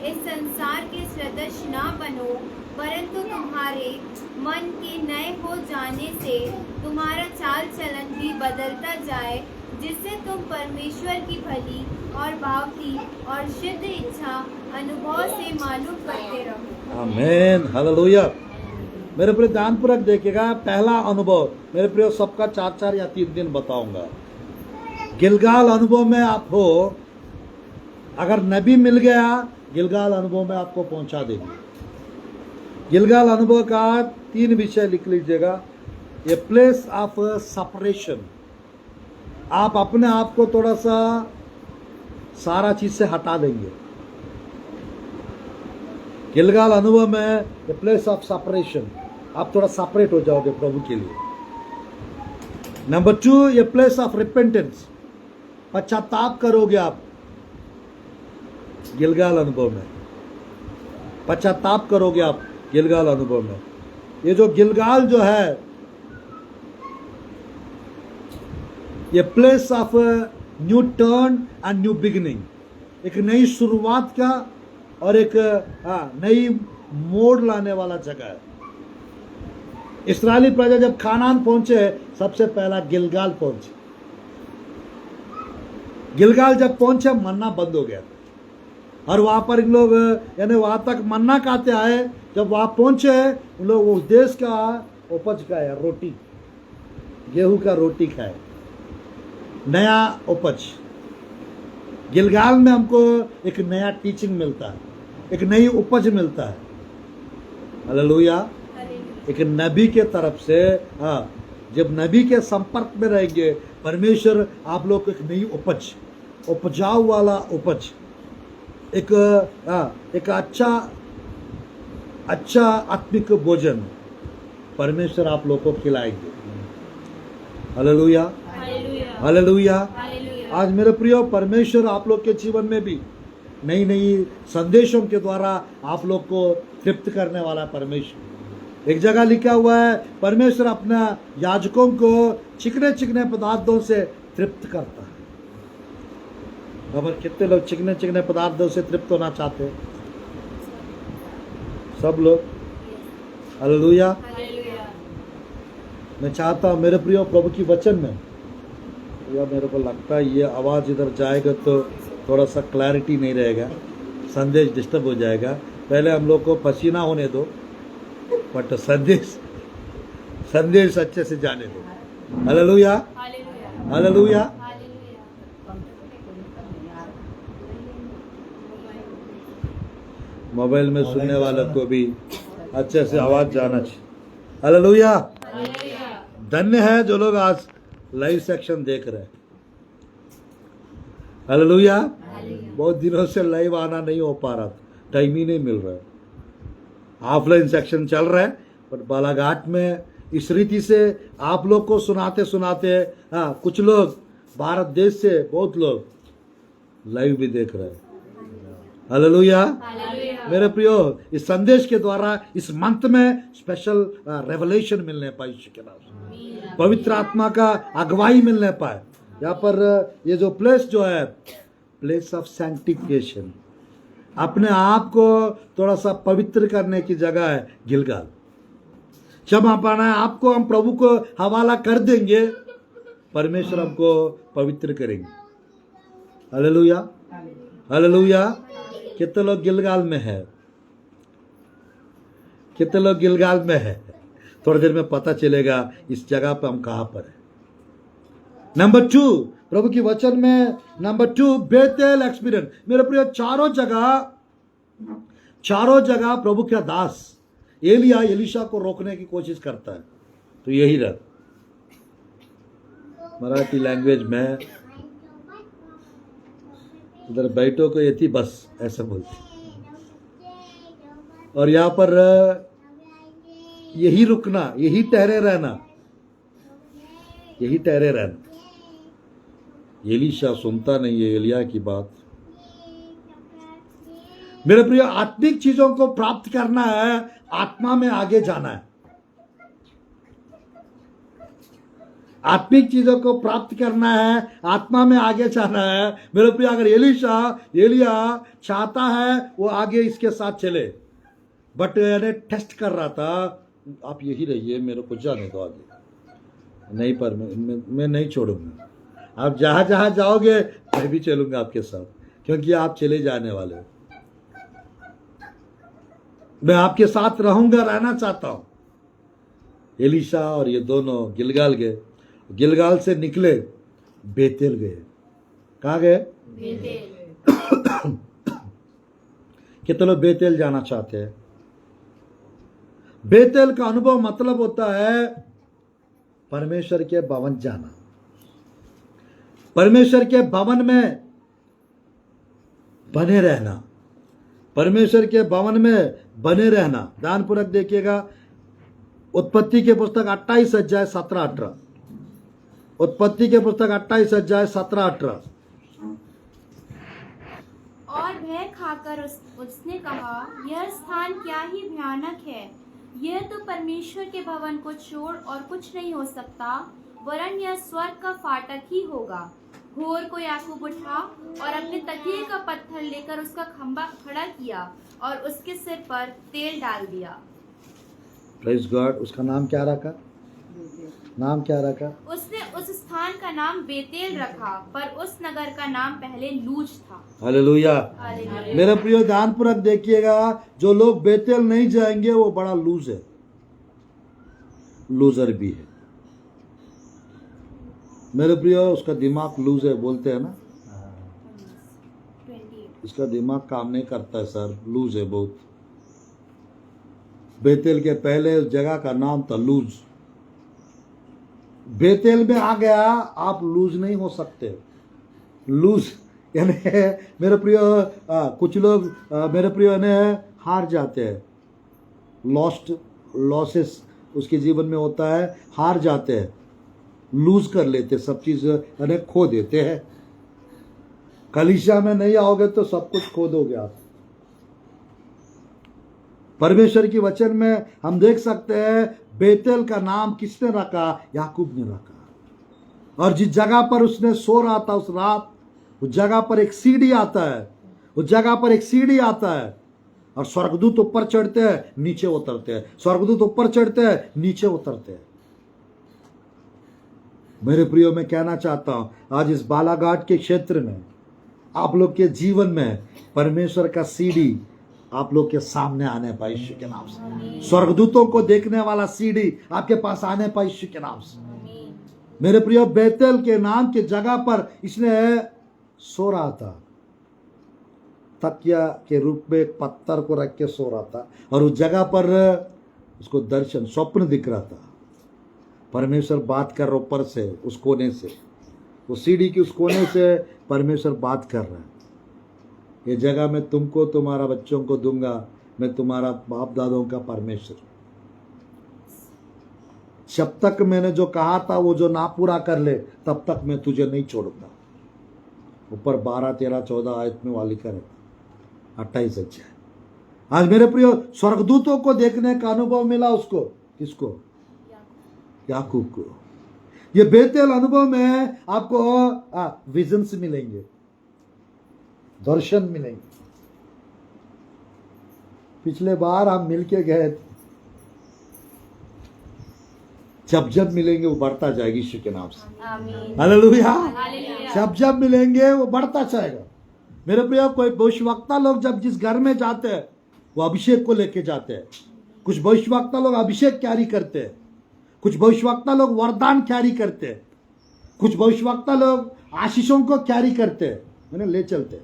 इस संसार के सदस्य ना बनो, परंतु तुम्हारे मन के नए हो जाने से तुम्हारा चाल चलन भी बदलता जाए, जिससे तुम परमेश्वर की भली और भावती और सिद्ध इच्छा अनुभव से मालूम करते रहो। आमीन। हालेलुया। मेरे प्रिय ध्यानपूर्वक देखिएगा। पहला अनुभव मेरे प्रिय सबका 4 या 3 दिन बताऊंगा। गिलगाल अनुभव में आप हो, अगर नबी मिल गया गिलगाल अनुभव में आपको पहुंचा देगी। गिलगाल अनुभव का 3 विषय लिख लीजिएगा। ए प्लेस ऑफ सेपरेशन, आप अपने आप को थोड़ा सा सारा चीज से हटा देंगे। गिलगाल अनुभव में ए प्लेस ऑफ सेपरेशन, आप थोड़ा सेपरेट हो जाओगे प्रभु के लिए। Number 2, a place of repentance, पश्चाताप करोगे आप गिलगाल अनुभव में, पश्चाताप करोगे आप गिलगाल अनुभव में। ये जो गिलगाल जो है ये place of new turn and new beginning, एक नई शुरुआत का और एक नई मोड़ लाने वाला जगह है। इस्राएली प्रजा जब खानान पहुंचे, सबसे पहला गिलगाल पहुंचे। गिलगाल जब पहुंचे मन्ना बंद हो गया और वहां पर इन लोग यानी वहां तक मन्ना खाते आए। जब वहां पहुंचे उन लोग उस देश का उपज खाया, रोटी, गेहूं का रोटी खाए, नया उपज। गिलगाल में हमको एक नया टीचिंग मिलता है, एक नई उपज मिलता है। हालेलुया। एक नबी के तरफ से, जब नबी के संपर्क में रहेंगे परमेश्वर आप लोग को एक नई उपज, उपजाऊ वाला उपज, एक अच्छा आत्मिक भोजन परमेश्वर आप लोग को खिलाएंगे। Hallelujah, hallelujah. आज मेरे प्रियो, परमेश्वर आप लोग के जीवन में भी नई नई संदेशों के द्वारा आप लोग को तृप्त करने वाला परमेश्वर। एक जगह लिखा हुआ है परमेश्वर अपना याजकों को चिकने चिकने पदार्थों से तृप्त करता है। खबर कितने लोग चिकने चिकने पदार्थों से तृप्त होना चाहते हैं? सब लोग। हालेलुया। मैं चाहता हूँ मेरे प्रियो प्रभु की वचन में, या मेरे को लगता है ये आवाज़ इधर जाएगा तो थोड़ा सा क्लैरिटी नहीं रहेगा, संदेश डिस्टर्ब हो जाएगा। पहले हम लोग को पसीना होने दो, बट संदेश अच्छे से जाने दो। Hallelujah, hallelujah. मोबाइल में सुनने वालों को भी अच्छे से आवाज जाना चाहिए। हालेलुया। धन्य है जो लोग आज लाइव सेक्शन देख रहे हैं। हालेलुया। बहुत दिनों से लाइव आना नहीं हो पा रहा था, टाइम ही नहीं मिल रहा है। ऑफलाइन सेक्शन चल रहा है, पर बालाघाट में इस रीति से आप लोग को सुनाते सुनाते कुछ लोग भारत देश से बहुत लोग लाइव भी देख रहे हैं। हालेलुया। मेरे प्रियो, इस संदेश के द्वारा इस मंथ में स्पेशल रेवलेशन मिलने पाए, पवित्र आत्मा का अगुवाई मिलने पाए। यहाँ पर ये जो प्लेस जो है प्लेस ऑफ सैंक्टिफिकेशन, अपने आप को थोड़ा सा पवित्र करने की जगह है गिलगाल। जब अपना आपको हम प्रभु को हवाला कर देंगे, परमेश्वर हमको पवित्र करेंगे। Hallelujah, hallelujah. कितने लोग गिलगाल में है? कितने लोग गिलगाल में है? थोड़ी देर में पता चलेगा इस जगह पर हम कहां पर है। नंबर 2, प्रभु की वचन में नंबर 2, बेतेल एक्सपीरियंस। मेरे प्रिय, चारों जगह प्रभु का दास एलिया एलीशा को रोकने की कोशिश करता है। तो यही रहा मराठी लैंग्वेज में, उधर बैठो को ये थी बस, ऐसा बोलते। और यहां पर यही रुकना, यही ठहरे रहना, यही ठहरे रहना। एलीशा सुनता नहीं है एलिया की बात। मेरे प्रिय, आत्मिक चीजों को प्राप्त करना है, आत्मा में आगे जाना है। आत्मिक चीजों को प्राप्त करना है, आत्मा में आगे जाना है। मेरे प्रिय, अगर एलिया चाहता है वो आगे इसके साथ चले, बट यानी टेस्ट कर रहा था, आप यही रहिए, मेरे को जाने दो आगे। नहीं, पर मैं नहीं छोड़ूंगा। आप जहां जहां जाओगे मैं भी चलूंगा आपके साथ, क्योंकि आप चले जाने वाले हो। मैं आपके साथ रहूंगा, रहना चाहता हूं। एलीशा और ये दोनों गिलगाल गए। गिलगाल से निकले, बेतेल गए। कहाँ गए? बेतेल। कितने लोग बेतेल जाना चाहते हैं? बेतेल का अनुभव मतलब होता है परमेश्वर के भवन जाना, परमेश्वर के भवन में बने रहना, परमेश्वर के भवन में बने रहना। ध्यानपूर्वक देखिएगा, उत्पत्ति के पुस्तक 28 अध्याय 17-18। उत्पत्ति के पुस्तक 28 अध्याय 17-18। और भय खाकर उसने कहा, यह स्थान क्या ही भयानक है। यह तो परमेश्वर के भवन को छोड़ और कुछ नहीं हो सकता, वरन यह स्वर्ग का फाटक ही होगा। भोर को याकूब उठा और अपने तकिए का पत्थर लेकर उसका खंभा खड़ा किया और उसके सिर पर तेल डाल दिया। Praise God. उसका नाम क्या रखा? नाम क्या रखा? उसने उस स्थान का नाम बेतेल रखा, पर उस नगर का नाम पहले लूज था। हालेलुया। हालेलुया। मेरे प्रिय, ध्यानपूर्वक देखिएगा, जो लोग बेतेल नहीं जाएंगे वो बड़ा लूज है, लूजर भी है। मेरे प्रिय, उसका दिमाग लूज है, बोलते हैं ना, 28। इसका दिमाग काम नहीं करता है सर, लूज है बहुत। बेतेल के पहले उस जगह का नाम था लूज। बेतेल में आ गया, आप लूज नहीं हो सकते। लूज यानी मेरे प्रिय, कुछ लोग मेरे प्रिय ने हार जाते हैं, लॉसेस उसके जीवन में होता है, हार जाते हैं, लूज कर लेते, सब चीज यानी खो देते हैं। कलीसिया में नहीं आओगे तो सब कुछ खो दोगे आप। परमेश्वर की वचन में हम देख सकते हैं, बेतेल का नाम किसने रखा? याकूब ने रखा। और जिस जगह पर उसने सो रहा था उस रात, उस जगह पर एक सीढ़ी आता है, उस जगह पर एक सीढ़ी आता है, और स्वर्गदूत ऊपर चढ़ते हैं, नीचे उतरते हैं, स्वर्गदूत ऊपर चढ़ते हैं, नीचे उतरते हैं। मेरे प्रियो, मैं कहना चाहता हूं, आज इस बालाघाट के क्षेत्र में आप लोग के जीवन में परमेश्वर का सीढ़ी आप लोग के सामने आने पाए यीशु के नाम से। स्वर्गदूतों को देखने वाला सीढ़ी आपके पास आने पाए यीशु के नाम से। मेरे प्रियो, बेतेल के नाम की जगह पर इसने सो रहा था, तकिया के रूप में एक पत्थर को रख के सो रहा था, और उस जगह पर उसको दर्शन, स्वप्न दिख रहा था। परमेश्वर बात कर रहा ऊपर से, उस कोने से, उस सीढ़ी की उस कोने से परमेश्वर बात कर रहा है। ये जगह मैं तुमको, तुम्हारा बच्चों को दूंगा, मैं तुम्हारा बाप दादों का परमेश्वर। जब तक मैंने जो कहा था वो जो ना पूरा कर ले, तब तक मैं तुझे नहीं छोड़ूंगा। ऊपर 12, 13, 14 आयत में वाली करे 28 अध्याय। आज मेरे प्रियो, स्वर्गदूतों को देखने का अनुभव मिला उसको। किसको? याकूब को। ये बेतेल अनुभव में आपको विजन्स मिलेंगे, दर्शन मिलेंगे। पिछले बार हम मिलके गए थे। जब जब मिलेंगे वो बढ़ता जाएगी यीशु के नाम से। आमीन। हालेलुया। हालेलुया। जब जब मिलेंगे वो बढ़ता जाएगा। मेरे प्रिय, कोई भविष्यवक्ता लोग जब जिस घर में जाते हैं वो अभिषेक को लेके जाते हैं। कुछ भविष्यवक्ता लोग अभिषेक कैरी करते हैं, कुछ भविष्यवक्ता लोग वरदान कैरी करते हैं, कुछ भविष्यवक्ता लोग आशीषों को कैरी करते हैं, मैंने ले चलते हैं।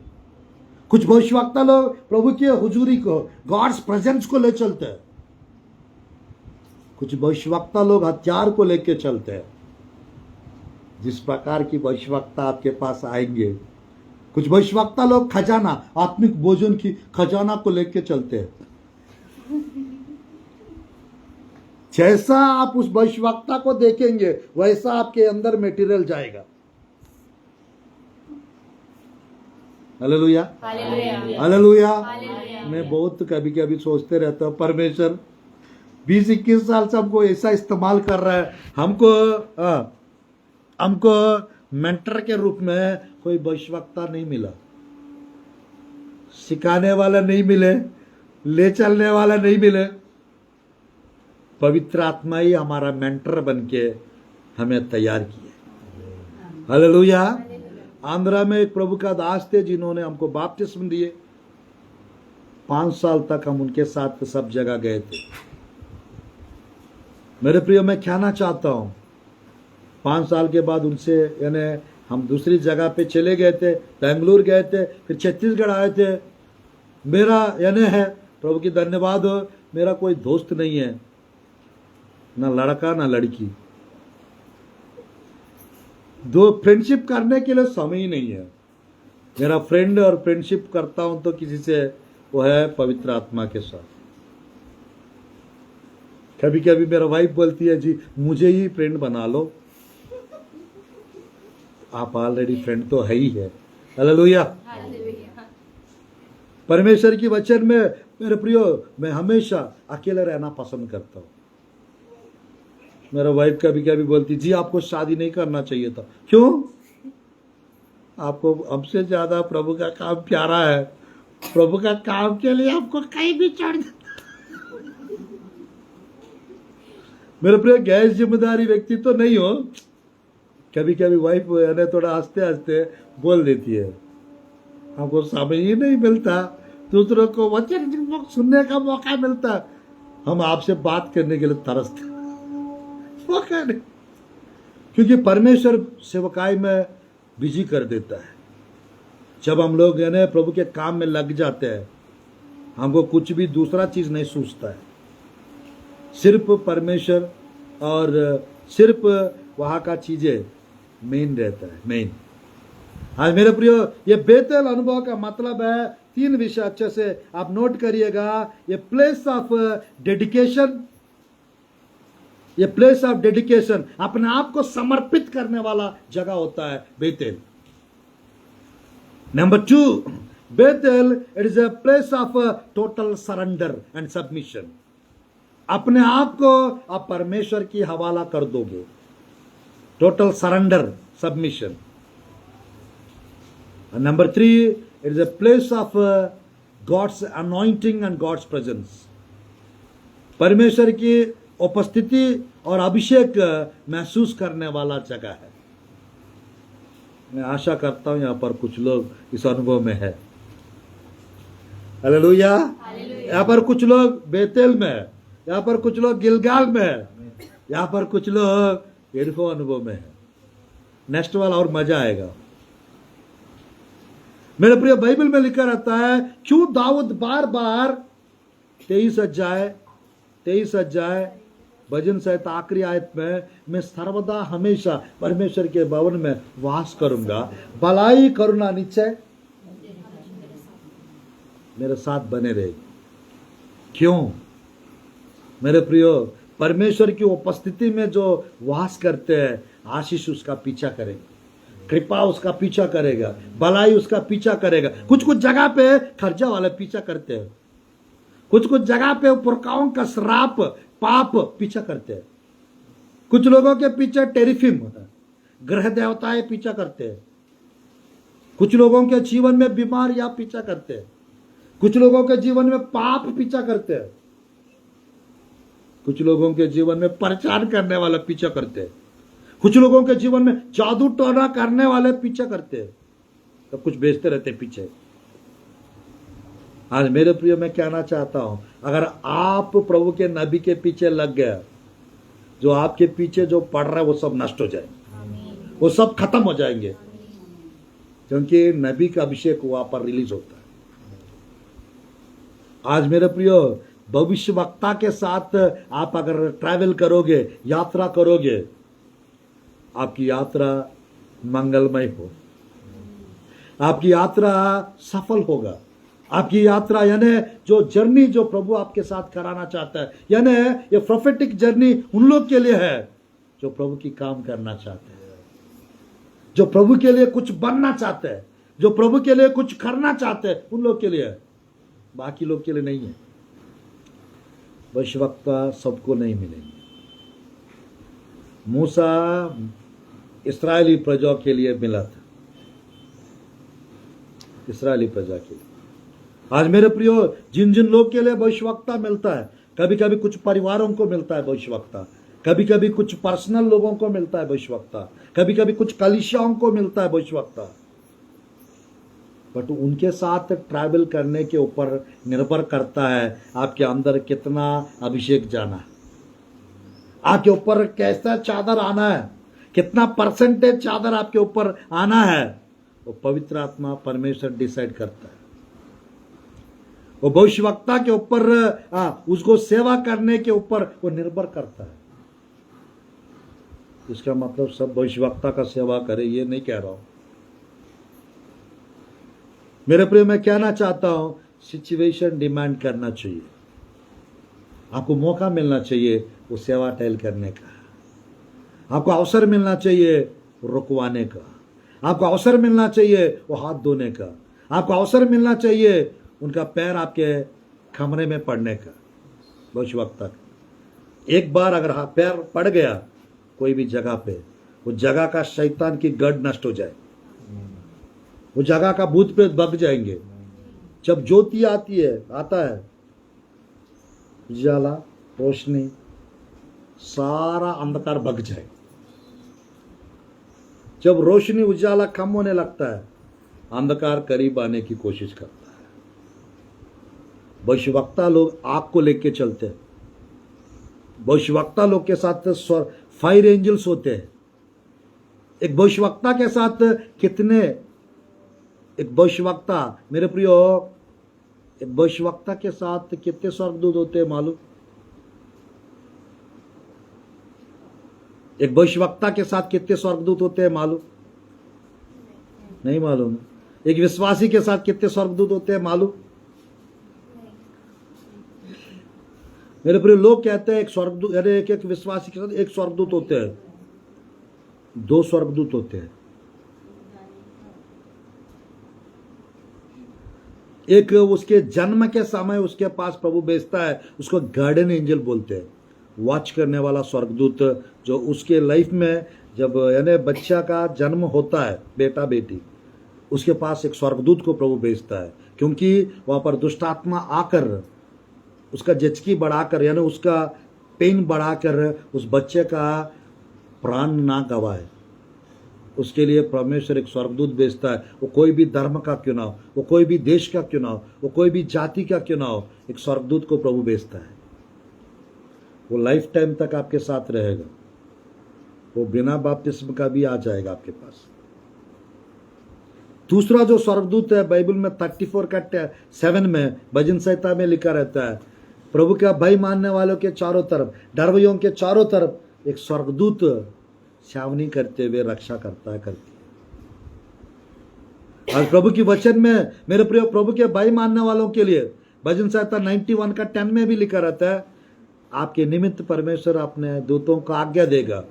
कुछ भविष्यवक्ता लोग प्रभु की हुजूरी को, गॉड्स प्रेजेंस को ले चलते हैं। कुछ भविष्यवक्ता लोग हथियार को लेके चलते हैं। जिस प्रकार की भविष्यवक्ता आपके पास आएंगे, कुछ भविष्यवक्ता लोग खजाना, आत्मिक भोजन की खजाना को लेके चलते हैं। जैसा आप उस भविष्यवक्ता को देखेंगे वैसा आपके अंदर मटेरियल जाएगा। हालेलुया। हालेलुया। हालेलुया। हालेलुया। मैं बहुत कभी कभी सोचते रहता हूँ, परमेश्वर 20-21 साल से हमको ऐसा इस्तेमाल कर रहा है। हमको मेंटर के रूप में कोई भविष्यवक्ता नहीं मिला, सिखाने वाला नहीं मिले, ले चलने वाला नहीं मिले। पवित्र आत्मा ही हमारा मेंटर बनके हमें तैयार किया। हालेलुया। आंध्रा में एक प्रभु का दास थे जिन्होंने हमको बपतिस्म दिए। 5 साल तक हम उनके साथ सब जगह गए थे। मेरे प्रिय, मैं कहना चाहता हूँ, 5 साल के बाद उनसे यानी हम दूसरी जगह पे चले गए थे, बेंगलुरु गए थे, फिर छत्तीसगढ़ आए थे। मेरा यानी है, प्रभु की धन्यवाद हो, मेरा कोई दोस्त नहीं है, ना लड़का ना लड़की। दो फ्रेंडशिप करने के लिए समय ही नहीं है। मेरा फ्रेंड और फ्रेंडशिप करता हूं तो किसी से, वो है पवित्र आत्मा के साथ। कभी कभी मेरा वाइफ बोलती है, जी मुझे ही फ्रेंड बना लो। आप ऑलरेडी फ्रेंड तो है ही है। हालेलुया। हालेलुया। परमेश्वर की वचन में मेरे प्रियो, मैं हमेशा अकेले रहना पसंद करता हूं। मेरा वाइफ कभी कभी बोलती, जी आपको शादी नहीं करना चाहिए था। क्यों? आपको हमसे ज्यादा प्रभु का काम प्यारा है। प्रभु का काम के लिए आपको कहीं भी छोड़ दे। मेरे प्रिय, गैर जिम्मेदारी व्यक्ति तो नहीं हो। कभी कभी वाइफ यानी थोड़ा हंसते हंसते बोल देती है, हमको समय ही नहीं मिलता, दूसरों को वचन सुनने का मौका मिलता, हम आपसे बात करने के लिए तरसते, मौका नहीं। क्योंकि परमेश्वर सेवकाई में बिजी कर देता है। जब हम लोग यानी प्रभु के काम में लग जाते हैं, हमको कुछ भी दूसरा चीज नहीं सूझता है, सिर्फ परमेश्वर और सिर्फ वहां का चीजें मेन रहता है, मेन। आज मेरे प्रियो, ये बेतेल अनुभव का मतलब है 3 विषय अच्छे से आप नोट करिएगा। ये प्लेस ऑफ डेडिकेशन, ये प्लेस ऑफ डेडिकेशन, अपने आप को समर्पित करने वाला जगह होता है Bethel. Number 2, Bethel it is a place of total surrender and submission. अपने आप को आप परमेश्वर की हवाला कर दोगे, total surrender, submission. Number 3, it is a place of God's anointing and God's presence. परमेश्वर की उपस्थिति और अभिषेक महसूस करने वाला जगह है। मैं आशा करता हूं यहां पर कुछ लोग इस अनुभव में है। हालेलुया। यहां पर कुछ लोग बेतेल में है, यहां पर कुछ लोग गिलगाल में है, यहां पर कुछ लोग यरीहो अनुभव में है। नेक्स्ट वाला और मजा आएगा। मेरे प्रिय, बाइबल में लिखा रहता है, क्यों दाऊद बार बार 23 अध्याय भजन सहित आखिरी आयत में, मैं सर्वदा हमेशा परमेश्वर के भवन में वास करूंगा, भलाई करुणा निश्चय मेरे साथ बने रहेगी। क्यों? मेरे प्रियो, परमेश्वर की उपस्थिति में जो वास करते हैं, आशीष उसका पीछा करेगा, कृपा उसका पीछा करेगा, भलाई उसका पीछा करेगा। कुछ कुछ जगह पे खर्चा वाले पीछा करते हैं, कुछ कुछ जगह पे पुरखाओं का श्राप, पाप पीछा करते हैं। कुछ लोगों के पीछे टेरिफिम, ग्रह देवताएं पीछा करते हैं। कुछ लोगों के जीवन में बीमार या पीछा करते हैं। कुछ लोगों के जीवन में पाप पीछा करते हैं, कुछ लोगों के जीवन में परेशान करने वाले पीछा करते हैं, कुछ लोगों के जीवन में जादू टोना करने वाले पीछा करते हैं, तो कुछ बेचते रहते हैं पीछे। आज मेरे प्रिय मैं कहना चाहता हूं, अगर आप प्रभु के नबी के पीछे लग गए, जो आपके पीछे जो पड़ रहा है वो सब नष्ट हो जाए, वो सब खत्म हो जाएंगे, क्योंकि नबी का अभिषेक वहां पर रिलीज होता है। आज मेरे प्रियो भविष्य वक्ता के साथ आप अगर ट्रैवल करोगे, यात्रा करोगे, आपकी यात्रा मंगलमय हो, आपकी यात्रा सफल होगा, आपकी यात्रा यानी जो जर्नी जो प्रभु आपके साथ कराना चाहता है, यानी ये प्रोफेटिक जर्नी उन लोग के लिए है जो प्रभु की काम करना चाहते हैं, जो प्रभु के लिए कुछ बनना चाहते हैं, जो प्रभु के लिए कुछ करना चाहते हैं, उन लोग के लिए है, बाकी लोग के लिए नहीं है। भविष्यवक्ता सबको नहीं मिलेंगे। मूसा इस्राएली प्रजा के लिए मिला था, इस्राएली प्रजा के लिए। आज मेरे प्रियो जिन जिन लोग के लिए भविष्यवक्ता मिलता है, कभी कभी कुछ परिवारों को मिलता है भविष्यवक्ता, कभी कभी कुछ पर्सनल लोगों को मिलता है भविष्यवक्ता, कभी कभी कुछ कलीसियाओं को मिलता है भविष्यवक्ता, बट उनके साथ ट्रैवल करने के ऊपर निर्भर करता है आपके अंदर कितना अभिषेक जाना है, आपके ऊपर कैसा चादर आना है, कितना परसेंटेज चादर आपके ऊपर आना है, वो पवित्र आत्मा परमेश्वर डिसाइड करता है। वो भविष्यवक्ता के ऊपर उसको सेवा करने के ऊपर वो निर्भर करता है। इसका मतलब सब भविष्यवक्ता का सेवा करे ये नहीं कह रहा हूं। मेरे प्रिय मैं कहना चाहता हूं, सिचुएशन डिमांड करना चाहिए, आपको मौका मिलना चाहिए वो सेवा टहल करने का, आपको अवसर मिलना चाहिए रुकवाने का, आपको अवसर मिलना चाहिए वो हाथ धोने का, आपको अवसर मिलना चाहिए उनका पैर आपके कमरे में पड़ने का। भविष्यवक्ता का एक बार अगर पैर पड़ गया कोई भी जगह पे, वो जगह का शैतान की गढ़ नष्ट हो जाए, वो जगह का भूत प्रेत भग जाएंगे। जब ज्योति आती है, आता है उजाला, रोशनी, सारा अंधकार भग जाए। जब रोशनी उजाला कम होने लगता है, अंधकार करीब आने की कोशिश करता है। भविष्यवक्ता लोग आग को लेके चलते हैं, भविष्यवक्ता लोग के साथ फायर एंजल्स होते हैं। एक भविष्यवक्ता के साथ कितने, एक भविष्यवक्ता मेरे प्रियो, एक भविष्यवक्ता के साथ कितने स्वर्गदूत होते हैं मालूम? एक भविष्यवक्ता के साथ कितने स्वर्गदूत होते हैं मालूम? नहीं मालूम। एक विश्वासी के साथ कितने स्वर्गदूत होते हैं मालूम? मेरे प्रिय लोग कहते हैं एक स्वर्गदूत, अरे एक विश्वासी के साथ एक स्वर्गदूत होते हैं, दो स्वर्गदूत होते हैं। एक उसके जन्म के समय उसके पास प्रभु भेजता है, उसको गार्डियन एंजल बोलते हैं, वॉच करने वाला स्वर्गदूत, जो उसके लाइफ में जब यानी बच्चा का जन्म होता है, बेटा बेटी, उसके पास एक स्वर्गदूत को प्रभु भेजता है, क्योंकि वहां पर दुष्ट आत्मा आकर उसका जचकी बढ़ाकर यानी उसका पेन बढ़ाकर उस बच्चे का प्राण ना गवाए, उसके लिए परमेश्वर एक स्वर्गदूत भेजता है। वो कोई भी धर्म का क्यों ना हो, वो कोई भी देश का क्यों ना हो, वो कोई भी जाति का क्यों ना हो, एक स्वर्गदूत को प्रभु भेजता है। वो लाइफ टाइम तक आपके साथ रहेगा, वो बिना बपतिस्म का भी आ जाएगा आपके पास। दूसरा जो स्वर्गदूत है, बाइबल में 34:7 में भजन संहिता में लिखा रहता है, प्रभु का भय मानने वालों के चारों तरफ, डरवैयों के चारों तरफ एक स्वर्गदूत छावनी करते हुए रक्षा करता है, करती है। आज प्रभु की वचन में मेरे प्रिय, प्रभु के भय मानने वालों के लिए भजन संहिता 91:10 में भी लिखा रहता है, आपके निमित्त परमेश्वर अपने दूतों को आज्ञा देगा,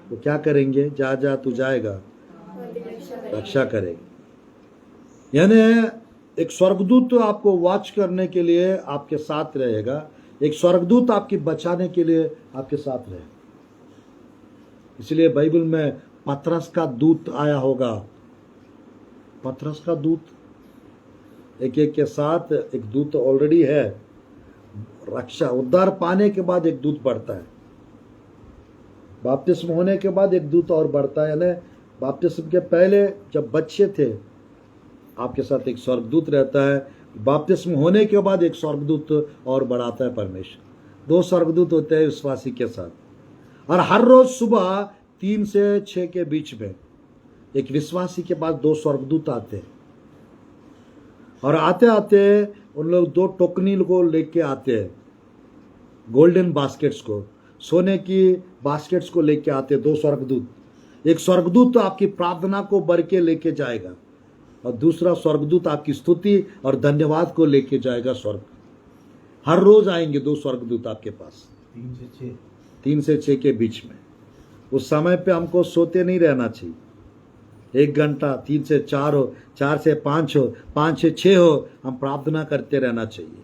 वो क्या करेंगे? जा जा तू जाएगा, रक्षा करेगा। यानी एक स्वर्गदूत आपको वॉच करने के लिए आपके साथ रहेगा, एक स्वर्गदूत आपकी बचाने के लिए आपके साथ रहेगा। इसलिए बाइबल में पतरस का दूत आया होगा, पतरस का दूत, एक एक के साथ एक दूत ऑलरेडी है। रक्षा उद्धार पाने के बाद एक दूत बढ़ता है, बपतिस्म होने के बाद एक दूत और बढ़ता है। यानी बपतिस्म के पहले जब बच्चे थे आपके साथ एक स्वर्गदूत रहता है, बपतिस्म होने के बाद एक स्वर्गदूत और बढ़ाता है परमेश्वर। 2 स्वर्गदूत होते हैं विश्वासी के साथ, और हर रोज सुबह 3 से 6 के बीच में एक विश्वासी के पास 2 स्वर्गदूत आते हैं, और आते आते उन लोग 2 टोकनी को लेके आते हैं, गोल्डन बास्केट्स को, सोने की बास्केट्स को लेके आते हैं 2 स्वर्गदूत। एक स्वर्गदूत तो आपकी प्रार्थना को भर के लेके जाएगा, और दूसरा स्वर्गदूत आपकी स्तुति और धन्यवाद को लेके जाएगा स्वर्ग। हर रोज आएंगे 2 स्वर्गदूत आपके पास 3 से 6 के बीच में। उस समय पे हमको सोते नहीं रहना चाहिए। 1 घंटा 3 से 4 हो, 4 से 5 हो, 5 से 6 हो, हम प्रार्थना करते रहना चाहिए।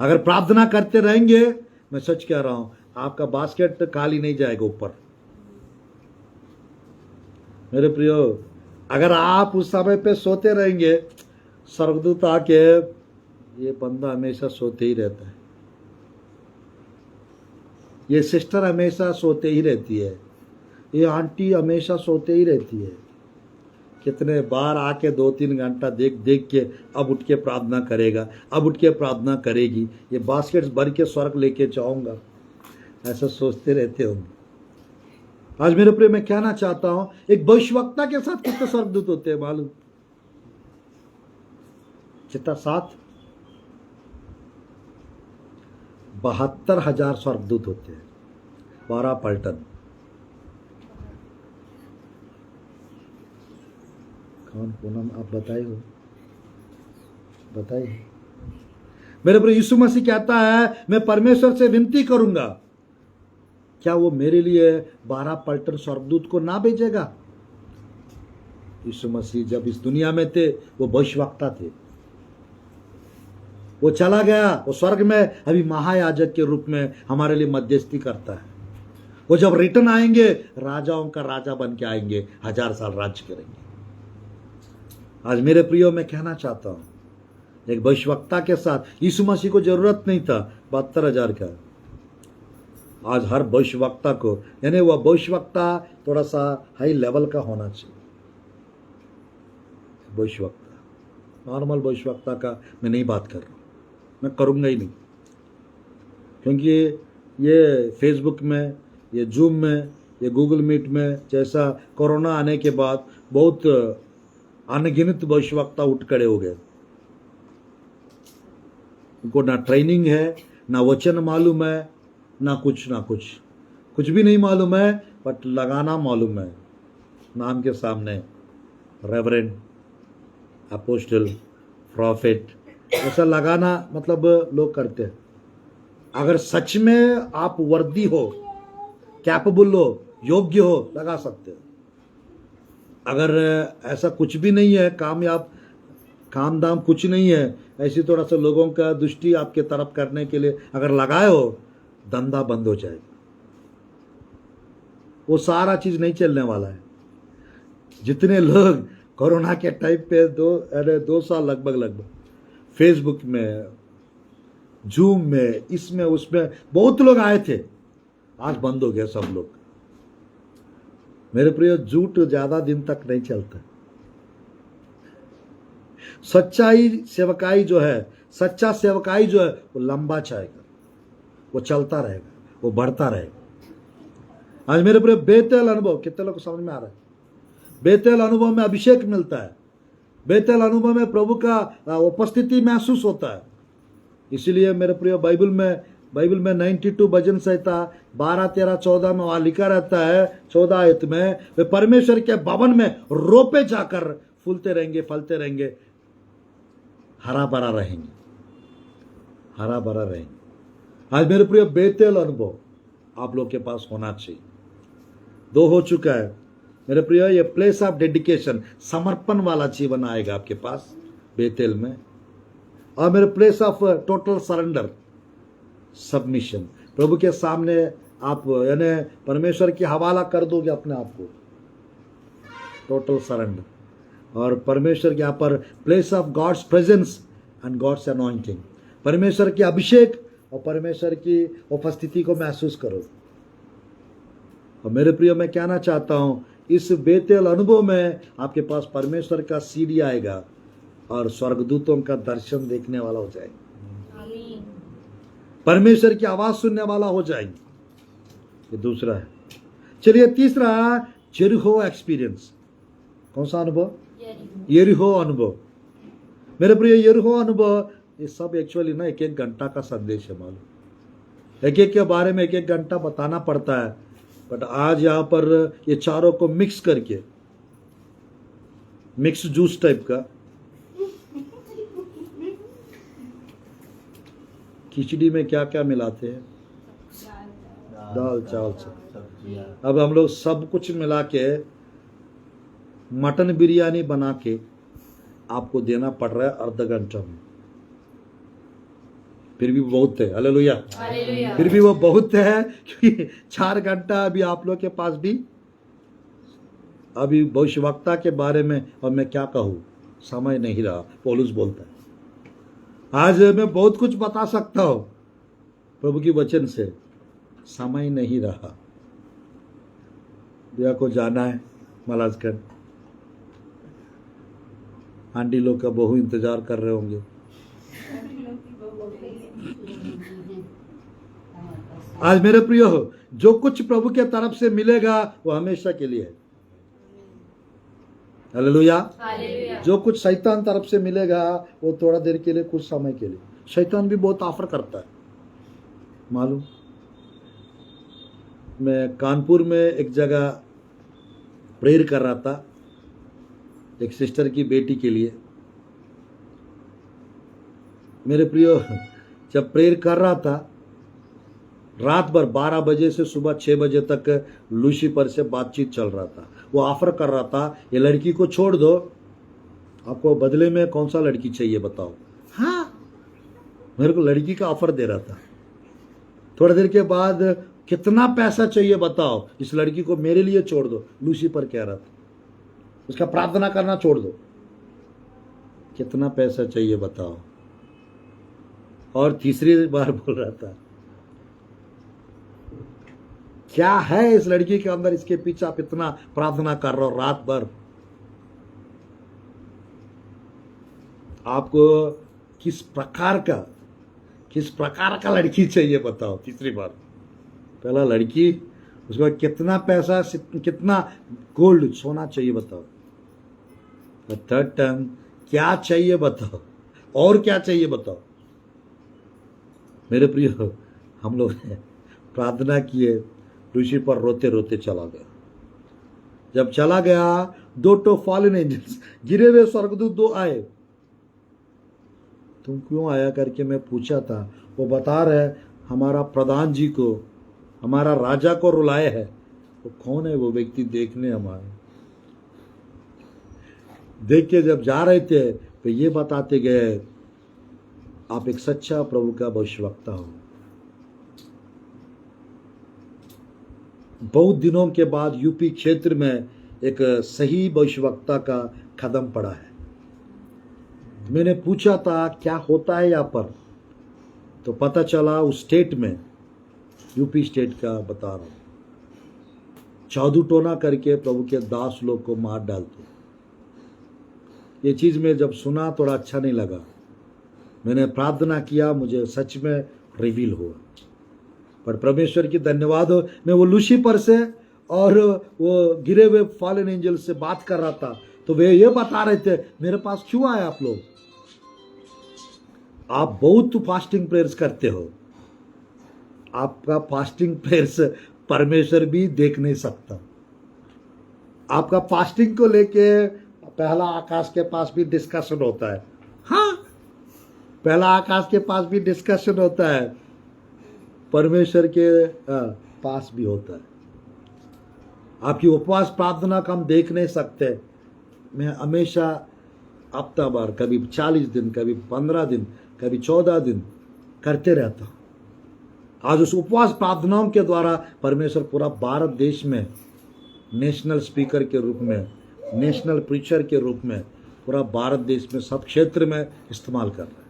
अगर प्रार्थना करते रहेंगे, मैं सच कह रहा हूं, आपका बास्केट खाली नहीं जाएगा ऊपर। मेरे प्रियो, अगर आप उस समय पे सोते रहेंगे, स्वर्गदूत आके, ये बंदा हमेशा सोते ही रहता है, ये सिस्टर हमेशा सोते ही रहती है, ये आंटी हमेशा सोते ही रहती है, कितने बार आके 2-3 घंटा देख देख के अब उठ के प्रार्थना करेगा, अब उठ के प्रार्थना करेगी, ये बास्केट्स भर के स्वर्ग लेके जाऊंगा, ऐसा सोचते रहते होंगे। आज मेरे प्रिय, मैं कहना चाहता हूं, एक भविष्यवक्ता के साथ कितने स्वर्गदूत होते हैं मालूम? कितना? 7 72,000 स्वर्गदूत होते हैं, 12 पलटन। कौन पूनम, आप बताइए, बताइए। मेरे प्रिय, यीशु मसीह कहता है, मैं परमेश्वर से विनती करूंगा, क्या वो मेरे लिए 12 पलटन स्वर्गदूत को ना भेजेगा? यीशु मसीह जब इस दुनिया में थे, वो भविष्यवक्ता थे, वो चला गया, वो स्वर्ग में अभी महायाजक के रूप में हमारे लिए मध्यस्थी करता है। वो जब रिटर्न आएंगे, राजाओं का राजा बन के आएंगे, 1000 साल राज्य करेंगे। आज मेरे प्रियो, मैं कहना चाहता हूं, एक भविष्यवक्ता के साथ यीशु मसीह को जरूरत नहीं था 72,000 का। आज हर भविष्यवक्ता को, यानी वह भविष्यवक्ता थोड़ा सा हाई लेवल का होना चाहिए। भविष्यवक्ता, नॉर्मल भविष्यवक्ता का मैं नहीं बात कर रहा हूं, मैं करूंगा ही नहीं, क्योंकि ये फेसबुक में, ये जूम में, ये गूगल मीट में, जैसा कोरोना आने के बाद बहुत अनगिनत भविष्यवक्ता उठ खड़े हो गए। उनको ना ट्रेनिंग है, ना वचन मालूम है, ना कुछ भी नहीं मालूम है, बट लगाना मालूम है। नाम के सामने रेवरेंड, अपोस्टल, प्रॉफिट, ऐसा लगाना मतलब लोग करते हैं। अगर सच में आप वर्दी हो, कैपेबल हो, योग्य हो, लगा सकते हो। अगर ऐसा कुछ भी नहीं है, कामयाब काम दाम कुछ नहीं है, ऐसी थोड़ा सा लोगों का दृष्टि आपके तरफ करने के लिए अगर लगाए हो, धंधा बंद हो जाएगा। वो सारा चीज नहीं चलने वाला है। जितने लोग कोरोना के टाइम पे 2 साल लगभग फेसबुक में, जूम में, इसमें उसमें बहुत लोग आए थे, आज बंद हो गया सब लोग। मेरे प्रिय, झूठ ज्यादा दिन तक नहीं चलता। सच्चाई सेवकाई जो है, सच्चा सेवकाई जो है, वो लंबा जाएगा, वो चलता रहेगा, वो बढ़ता रहेगा। आज मेरे प्रिय, बेतेल अनुभव कितने लोग को समझ में आ रहा है? बेतेल अनुभव में अभिषेक मिलता है, बेतेल अनुभव में प्रभु का उपस्थिति महसूस होता है। इसीलिए मेरे प्रिय, बाइबल में 92 भजन संहिता 12, 13, 14 में वहां लिखा रहता है, 14 आयत में, वे परमेश्वर के भवन में रोपे जाकर फूलते रहेंगे, फलते रहेंगे, हरा भरा रहेंगे, हरा भरा रहेंगे। आज मेरे प्रिय, बेतेल अनुभव आप लोग के पास होना चाहिए। 2 हो चुका है मेरे प्रिय, ये प्लेस ऑफ डेडिकेशन, समर्पण वाला जीवन आएगा आपके पास बेतेल में। और मेरे place of total surrender, submission, प्रभु के सामने आप यानी परमेश्वर की हवाला कर दोगे अपने आप को, टोटल सरेंडर। और परमेश्वर के यहाँ पर place of God's presence and God's anointing, परमेश्वर के अभिषेक और परमेश्वर की उपस्थिति को महसूस करो। और मेरे प्रिय, मैं कहना चाहता हूँ, इस बेतेल अनुभव में आपके पास परमेश्वर का सीढ़ी आएगा और स्वर्गदूतों का दर्शन देखने वाला हो जाएगा, आमीन। परमेश्वर की आवाज सुनने वाला हो जाएंगे। ये दूसरा है। चलिए तीसरा, जेरिको एक्सपीरियंस। कौन सा अनुभव? यरीहो अनुभव। मेरे प्रिय, यरीहो अनुभव ये सब एक्चुअली ना एक एक घंटा का संदेश है। मालूम, एक एक के बारे में एक एक घंटा बताना पड़ता है, बट आज यहाँ पर ये चारों को मिक्स करके, मिक्स जूस टाइप का, खिचड़ी में क्या क्या मिलाते हैं, दाल चावल सब। अब हम लोग सब कुछ मिला के मटन बिरयानी बना के आपको देना पड़ रहा है आधा घंटा में। फिर भी बहुत है, हालेलुया, हालेलुया। फिर भी वो बहुत है, क्योंकि 4 घंटा अभी आप लोग के पास भी अभी भविष्यवक्ता के बारे में, और मैं क्या कहूँ, समय नहीं रहा। पौलुस बोलता है आज मैं बहुत कुछ बता सकता हूँ प्रभु की वचन से, समय नहीं रहा। भैया को जाना है महाराजगंज, आंटी लोग का बहू इंतजार कर रहे होंगे। आज मेरे प्रिय हो, जो कुछ प्रभु के तरफ से मिलेगा वो हमेशा के लिए है, हालेलुया। हालेलुया। जो कुछ शैतान तरफ से मिलेगा वो थोड़ा देर के लिए, कुछ समय के लिए। शैतान भी बहुत ऑफर करता है, मालूम। मैं कानपुर में एक जगह प्रेयर कर रहा था एक सिस्टर की बेटी के लिए। मेरे प्रियो, जब प्रेयर कर रहा था, रात भर 12 बजे से सुबह 6 बजे तक लूसीफर से बातचीत चल रहा था। वो ऑफर कर रहा था, ये लड़की को छोड़ दो, आपको बदले में कौन सा लड़की चाहिए बताओ। हाँ, मेरे को लड़की का ऑफर दे रहा था। थोड़ी देर के बाद, कितना पैसा चाहिए बताओ, इस लड़की को मेरे लिए छोड़ दो, लूसीफर कह रहा था। उसका प्रार्थना करना छोड़ दो, कितना पैसा चाहिए बताओ। और तीसरी बार बोल रहा था, क्या है इस लड़की के अंदर, इसके पीछे आप इतना प्रार्थना कर रहे हो रात भर। आपको किस प्रकार का लड़की चाहिए बताओ। तीसरी बार, पहला लड़की, उसके बाद कितना पैसा, कितना गोल्ड सोना चाहिए बताओ। थर्ड टाइम, क्या चाहिए बताओ, और क्या चाहिए बताओ। मेरे प्रिय, हम लोग प्रार्थना किए, लूसीफर रोते रोते चला गया। जब चला गया, 2 फॉलन एंजल्स, गिरे हुए स्वर्गदूत 2 आए। तुम क्यों आया करके मैं पूछा था, वो बता रहे हमारा प्रधान जी को, हमारा राजा को रुलाए है। वो कौन है वो व्यक्ति देखने हम आए। देख के जब जा रहे थे तो ये बताते गए, आप एक सच्चा प्रभु का भविष्यवक्ता हो। बहुत दिनों के बाद यूपी क्षेत्र में एक सही भविष्यवक्ता का कदम पड़ा है। मैंने पूछा था क्या होता है यहाँ पर, तो पता चला उस स्टेट में, यूपी स्टेट का बता रहा हूँ, जादू टोना करके प्रभु के दास लोग को मार डालते। ये चीज़ में जब सुना थोड़ा अच्छा नहीं लगा। मैंने प्रार्थना किया, मुझे सच में रिवील हुआ। पर परमेश्वर की धन्यवाद हो, मैं वो लूसीफर से और वो गिरे हुए फॉलन एंजल से बात कर रहा था, तो वे ये बता रहे थे, मेरे पास क्यों आए आप लोग, आप बहुत फास्टिंग प्रेयर्स करते हो, आपका फास्टिंग प्रेयर्स परमेश्वर भी देख नहीं सकता। आपका फास्टिंग को लेके पहला आकाश के पास भी डिस्कशन होता है। हाँ, पहला आकाश के पास भी डिस्कशन होता है, परमेश्वर के पास भी होता है। आपकी उपवास प्रार्थना को हम देख नहीं सकते। मैं हमेशा हफ्ता भर, कभी 40 दिन, कभी 15 दिन, कभी 14 दिन करते रहता हूँ। आज उस उपवास प्रार्थनाओं के द्वारा परमेश्वर पूरा भारत देश में नेशनल स्पीकर के रूप में नेशनल प्रीचर के रूप में पूरा भारत देश में सब क्षेत्र में इस्तेमाल कर रहा है।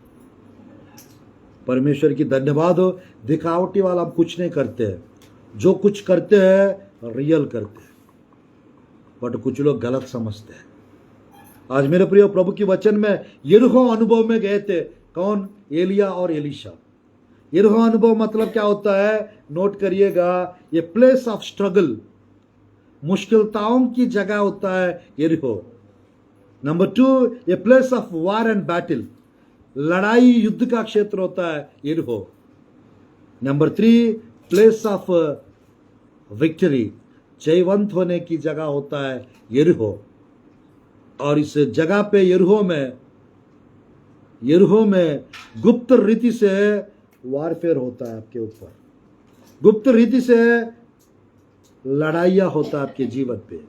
परमेश्वर की धन्यवाद हो। दिखावटी वाला हम कुछ नहीं करते हैं, जो कुछ करते हैं रियल करते हैं, बट कुछ लोग गलत समझते हैं। आज मेरे प्रिय प्रभु की वचन में यरीहो अनुभव में गए थे। कौन? एलिया और एलीशा। यरीहो अनुभव मतलब क्या होता है? नोट करिएगा, ये प्लेस ऑफ स्ट्रगल, मुश्किलताओं की जगह होता है यरीहो। नंबर 2, ये place of war and battle, लड़ाई युद्ध का क्षेत्र होता है यरीहो। नंबर 3, प्लेस ऑफ विक्ट्री, जयवंत होने की जगह होता है यरीहो। और इस जगह पे यरीहो में गुप्त रीति से वारफेयर होता है आपके ऊपर, गुप्त रीति से लड़ाइयाँ होता है आपके जीवन पे।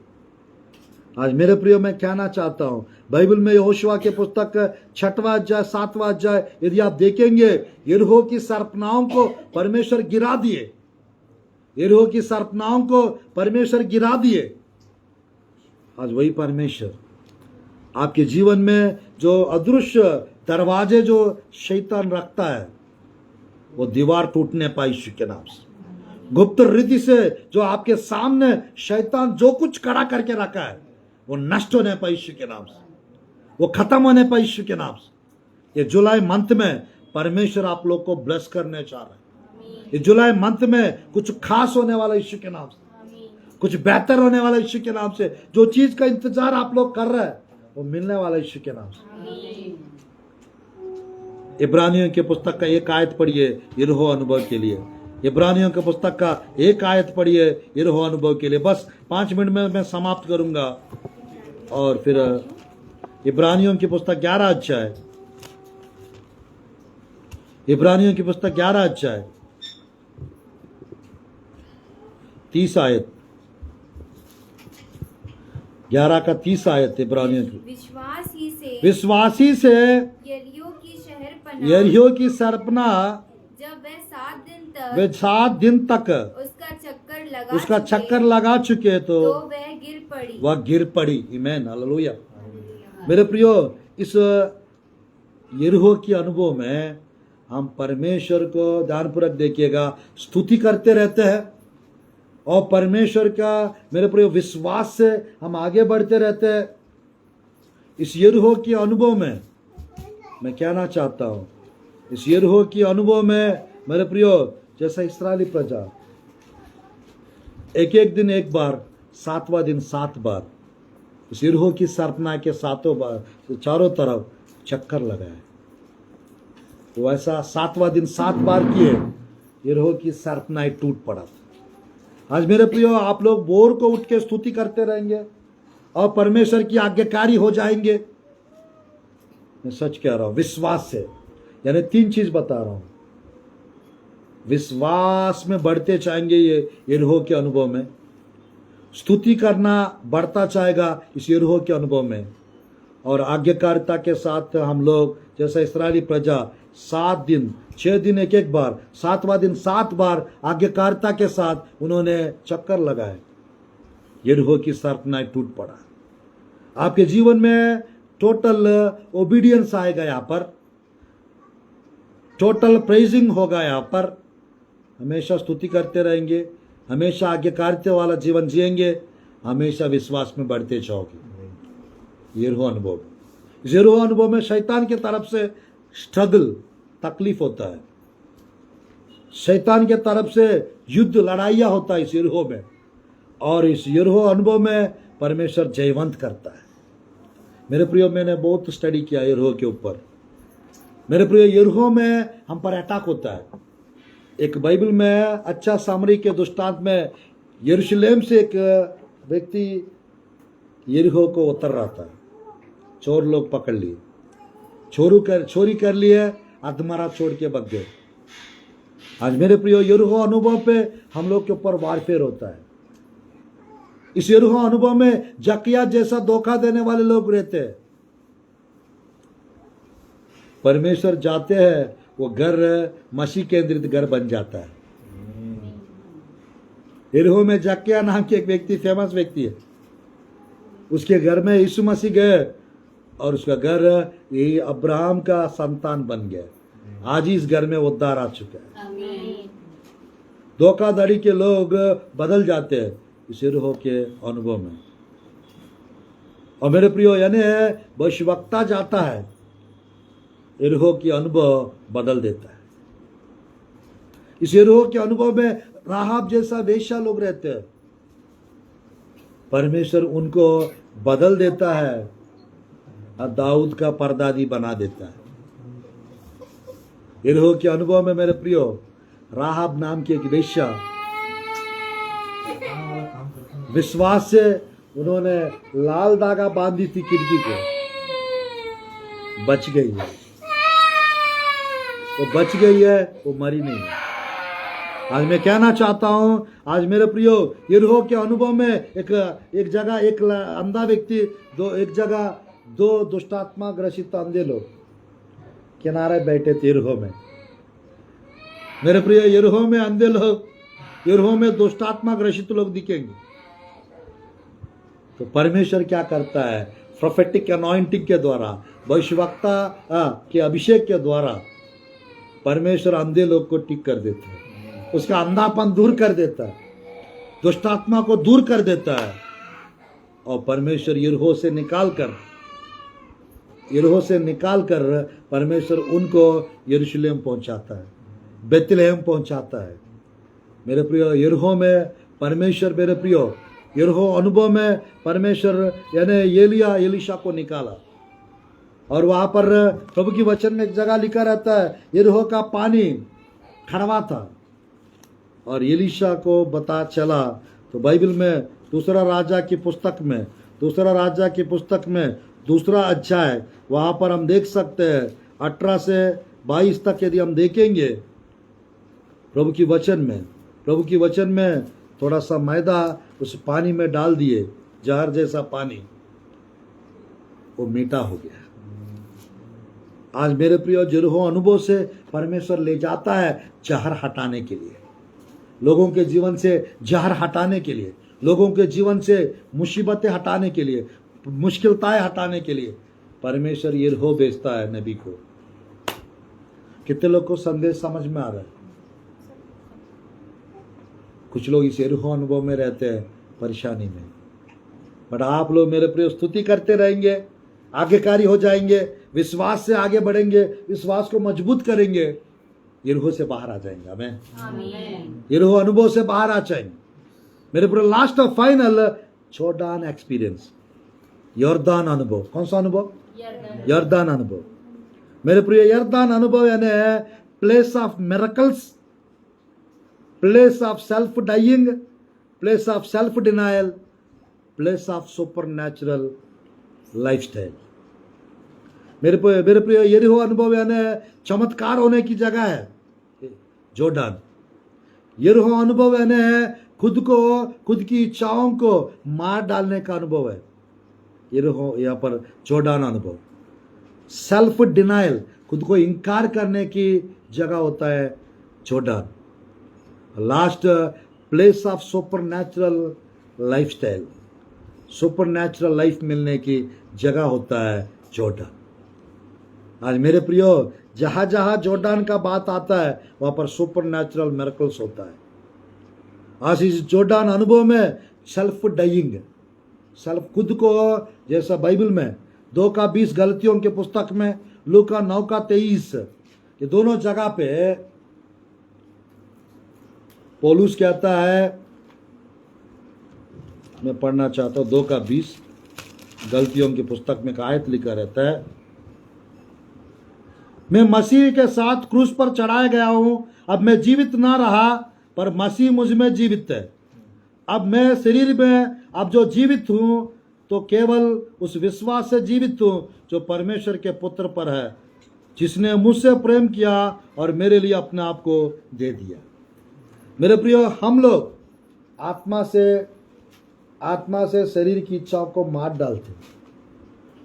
आज मेरे प्रियो मैं कहना चाहता हूं, बाइबल में यहोशुआ के पुस्तक 6वां अध्याय 7वां अध्याय यदि आप देखेंगे, यरीहो की सर्पनाओं को परमेश्वर गिरा दिए। यरीहो की सर्पनाओं को परमेश्वर गिरा दिए। आज वही परमेश्वर आपके जीवन में जो अदृश्य दरवाजे जो शैतान रखता है, वो दीवार टूटने पाई यीशु के नाम से। गुप्त रीति से जो आपके सामने शैतान जो कुछ खड़ा करके रखा है, वो नष्ट होने पाई यीशु के नाम से, वो खत्म होने पाई यीशु के नाम से। ये जुलाई मंथ में परमेश्वर आप लोग को ब्लेस करने चाह रहा है। ये जुलाई मंथ में कुछ खास होने वाला यीशु के नाम से, कुछ बेहतर होने वाला यीशु के नाम से। जो चीज का इंतजार आप लोग कर रहे हैं वो मिलने वाला यीशु के नाम से। इब्रानियों के पुस्तक का एक आयत पढ़िए यरीहो अनुभव के लिए। इब्रानियों के पुस्तक का एक आयत पढ़िए यरीहो अनुभव के लिए। बस 5 मिनट में मैं समाप्त करूंगा। और फिर इब्रानियों की पुस्तक 11 अध्याय, इब्रानियों की पुस्तक 11 अध्याय 30 आयत, 11 का 30 आयत इब्रानियों की। विश्वासी से यरीहो की सरपना वे 7 दिन तक उसका चक्कर लगा चुके तो वह गिर पड़ी। आमीन, हालेलुया। मेरे प्रियो, इस यरीहो की अनुभव में हम परमेश्वर को ध्यानपूर्वक देखिएगा, स्तुति करते रहते हैं और परमेश्वर का मेरे प्रियो विश्वास से हम आगे बढ़ते रहते हैं। इस यरीहो की अनुभव में मैं कहना चाहता हूं, इस यरीहो की अनुभव में मेरे प्रियो, जैसा इस्राएली प्रजा एक दिन एक बार, 7वां दिन 7 बार इस यरीहो की सरपना के 7 बार चारों तरफ चक्कर लगाए। वो ऐसा 7वां दिन 7 बार किए, यरीहो की सरपना टूट पड़ा। आज मेरे प्रियो, आप लोग भोर को उठ के स्तुति करते रहेंगे और परमेश्वर की आज्ञाकारी हो जाएंगे। मैं सच कह रहा हूं, विश्वास से, यानी 3 चीज बता रहा हूं। विश्वास में बढ़ते जाएंगे ये यरीहो के अनुभव में, स्तुति करना बढ़ता जाएगा इस यरीहो के अनुभव में, और आज्ञाकारिता के साथ हम लोग जैसा इस्राएली प्रजा 7 दिन 6 दिन एक बार, 7वां दिन 7 बार आज्ञाकारिता के साथ उन्होंने चक्कर लगाए। यरीहो की सरपना टूट पड़ा। आपके जीवन में टोटल ओबीडियंस आएगा, यहाँ पर टोटल प्रेजिंग होगा। यहाँ पर हमेशा स्तुति करते रहेंगे, हमेशा आज्ञाकारिता वाला जीवन जिएंगे, हमेशा विश्वास में बढ़ते जाओगे। यरीहो अनुभव, यरीहो अनुभव में शैतान की तरफ से स्ट्रगल, तकलीफ होता है, शैतान के तरफ से युद्ध, लड़ाइयाँ होता है इस यरीहो में, और इस यरीहो अनुभव में परमेश्वर जयवंत करता है। मेरे प्रियो, मैंने बहुत स्टडी किया यरीहो के ऊपर। मेरे प्रियो, यरीहो में हम पर अटैक होता है। एक बाइबल में अच्छा सामरी के दृष्टांत में यरूशलेम से एक व्यक्ति यरीहो को उतर रहा था, चोर लोग पकड़ लिए, चोरी कर लिए, अधमरा छोड़ के भाग गए। आज मेरे प्रियो, यरीहो अनुभव पे हम लोग के ऊपर वारफेयर होता है। इस यरीहो अनुभव में जकिया जैसा धोखा देने वाले लोग रहते हैं। परमेश्वर जाते हैं, वो घर मसीह केंद्रित घर बन जाता है। यरीहो में जकिया नाम के एक व्यक्ति, फेमस व्यक्ति है, उसके घर में यीशु मसीह गए और उसका घर यही अब्राहम का संतान बन गया। आज ही इस घर में उद्धार आ चुका है। आमीन। धोखाधड़ी के लोग बदल जाते हैं इस रूह के अनुभव में। और मेरे प्रियो यानी भविष्यवक्ता जाता है, ये रूह की अनुभव बदल देता है। इस रूह के अनुभव में राहाब जैसा वेश्या लोग रहते हैं, परमेश्वर उनको बदल देता है और दाऊद का परदादी बना देता है। ये रूह के अनुभव में मेरे प्रियो राहाब नाम की एक वेश्या विश्वास से उन्होंने लाल धागा बांधी थी खिड़की को, बच गई है। वो बच गई है, वो मरी नहीं है। आज मैं कहना चाहता हूं, आज मेरे प्रियो ये रूह के अनुभव में एक जगह एक अंधा व्यक्ति एक जगह दो दुष्टात्मा ग्रसित अंधे लोग किनारे बैठे थे रूह में। मेरे प्रिय ये रूह में अंधे लोग, ये रूह में दुष्टात्मा ग्रसित लोग दिखेंगे। तो परमेश्वर क्या करता है? प्रोफेटिक अनॉइंटिंग के द्वारा, भविष्यवक्ता के अभिषेक के द्वारा परमेश्वर अंधे लोग को ठीक कर देता है, उसका अंधापन दूर कर देता है, दुष्टात्मा को दूर कर देता है। और परमेश्वर यरीहो से निकाल कर परमेश्वर उनको यरूशलेम पहुंचाता है, बेतलेहम पहुंचाता है। मेरे प्रियो यरीहो में परमेश्वर, मेरे प्रियो यरीहो अनुभव में परमेश्वर यानी एलीशा को निकाला। और वहां पर प्रभु की वचन में एक जगह लिखा रहता है यरीहो का पानी खड़वा था। और एलीशा को पता चला, तो बाइबल में दूसरा राजा की पुस्तक में दूसरा अध्याय, वहां पर हम देख सकते हैं 18 से 22 तक यदि हम देखेंगे प्रभु की वचन में थोड़ा सा मैदा उस पानी में डाल दिए, जहर जैसा पानी, वो मीठा हो गया। आज मेरे प्रिय यरीहो अनुभव से परमेश्वर ले जाता है जहर हटाने के लिए, लोगों के जीवन से जहर हटाने के लिए, लोगों के जीवन से मुसीबतें हटाने के लिए, मुश्किलताएं हटाने के लिए परमेश्वर यरीहो भेजता है नबी को। कितने लोग को संदेश समझ में आ रहा है? कुछ लोग इस यरीहो अनुभव में रहते हैं, परेशानी में। बट आप लोग मेरे प्रिय स्तुति करते रहेंगे, आज्ञाकारी हो जाएंगे, विश्वास से आगे बढ़ेंगे, विश्वास को मजबूत करेंगे, यरीहो से बाहर आ जाएंगे। आमीन। यरीहो अनुभव से बाहर आ जाएंगे। मेरे प्रिय लास्ट और फाइनल जॉर्डन एक्सपीरियंस, यरदान अनुभव। कौन सा अनुभव? यरदान अनुभव। मेरे प्रिय यरदान अनुभव यानी place of miracles, place of self dying, place of self denial, place of supernatural lifestyle. मेरे प्रिय यरीहो अनुभव यानी चमत्कार होने की जगह है जॉर्डन। यरीहो अनुभव यानी खुद की इच्छाओं को मार डालने का अनुभव है यरीहो, यहाँ पर जॉर्डन अनुभव। सेल्फ डिनायल, खुद को इनकार करने की जगह होता है Jordan. Last place of supernatural lifestyle, supernatural life मिलने की जगह होता है जॉर्डन। आज मेरे प्रियो जहां जहां जॉर्डन का बात आता है वहां पर सुपरनैचुरल मिरेकल्स होता है। आज इस जॉर्डन अनुभव में सेल्फ डाइंग, सेल्फ खुद को, जैसा बाइबल में 2:20 गलतियों के पुस्तक में, लूका 9:23, ये दोनों जगह पे पौलुस कहता है, मैं पढ़ना चाहता हूं 2:20 गलतियों की पुस्तक में एक आयत लिखा रहता है, मैं मसीह के साथ क्रूस पर चढ़ाया गया हूं, अब मैं जीवित ना रहा पर मसीह मुझ में जीवित है। अब मैं शरीर में अब जो जीवित हूं तो केवल उस विश्वास से जीवित हूं जो परमेश्वर के पुत्र पर है, जिसने मुझसे प्रेम किया और मेरे लिए अपने आप को दे दिया। मेरे प्रियो, हम लोग आत्मा से शरीर की इच्छाओं को मार डालते हैं।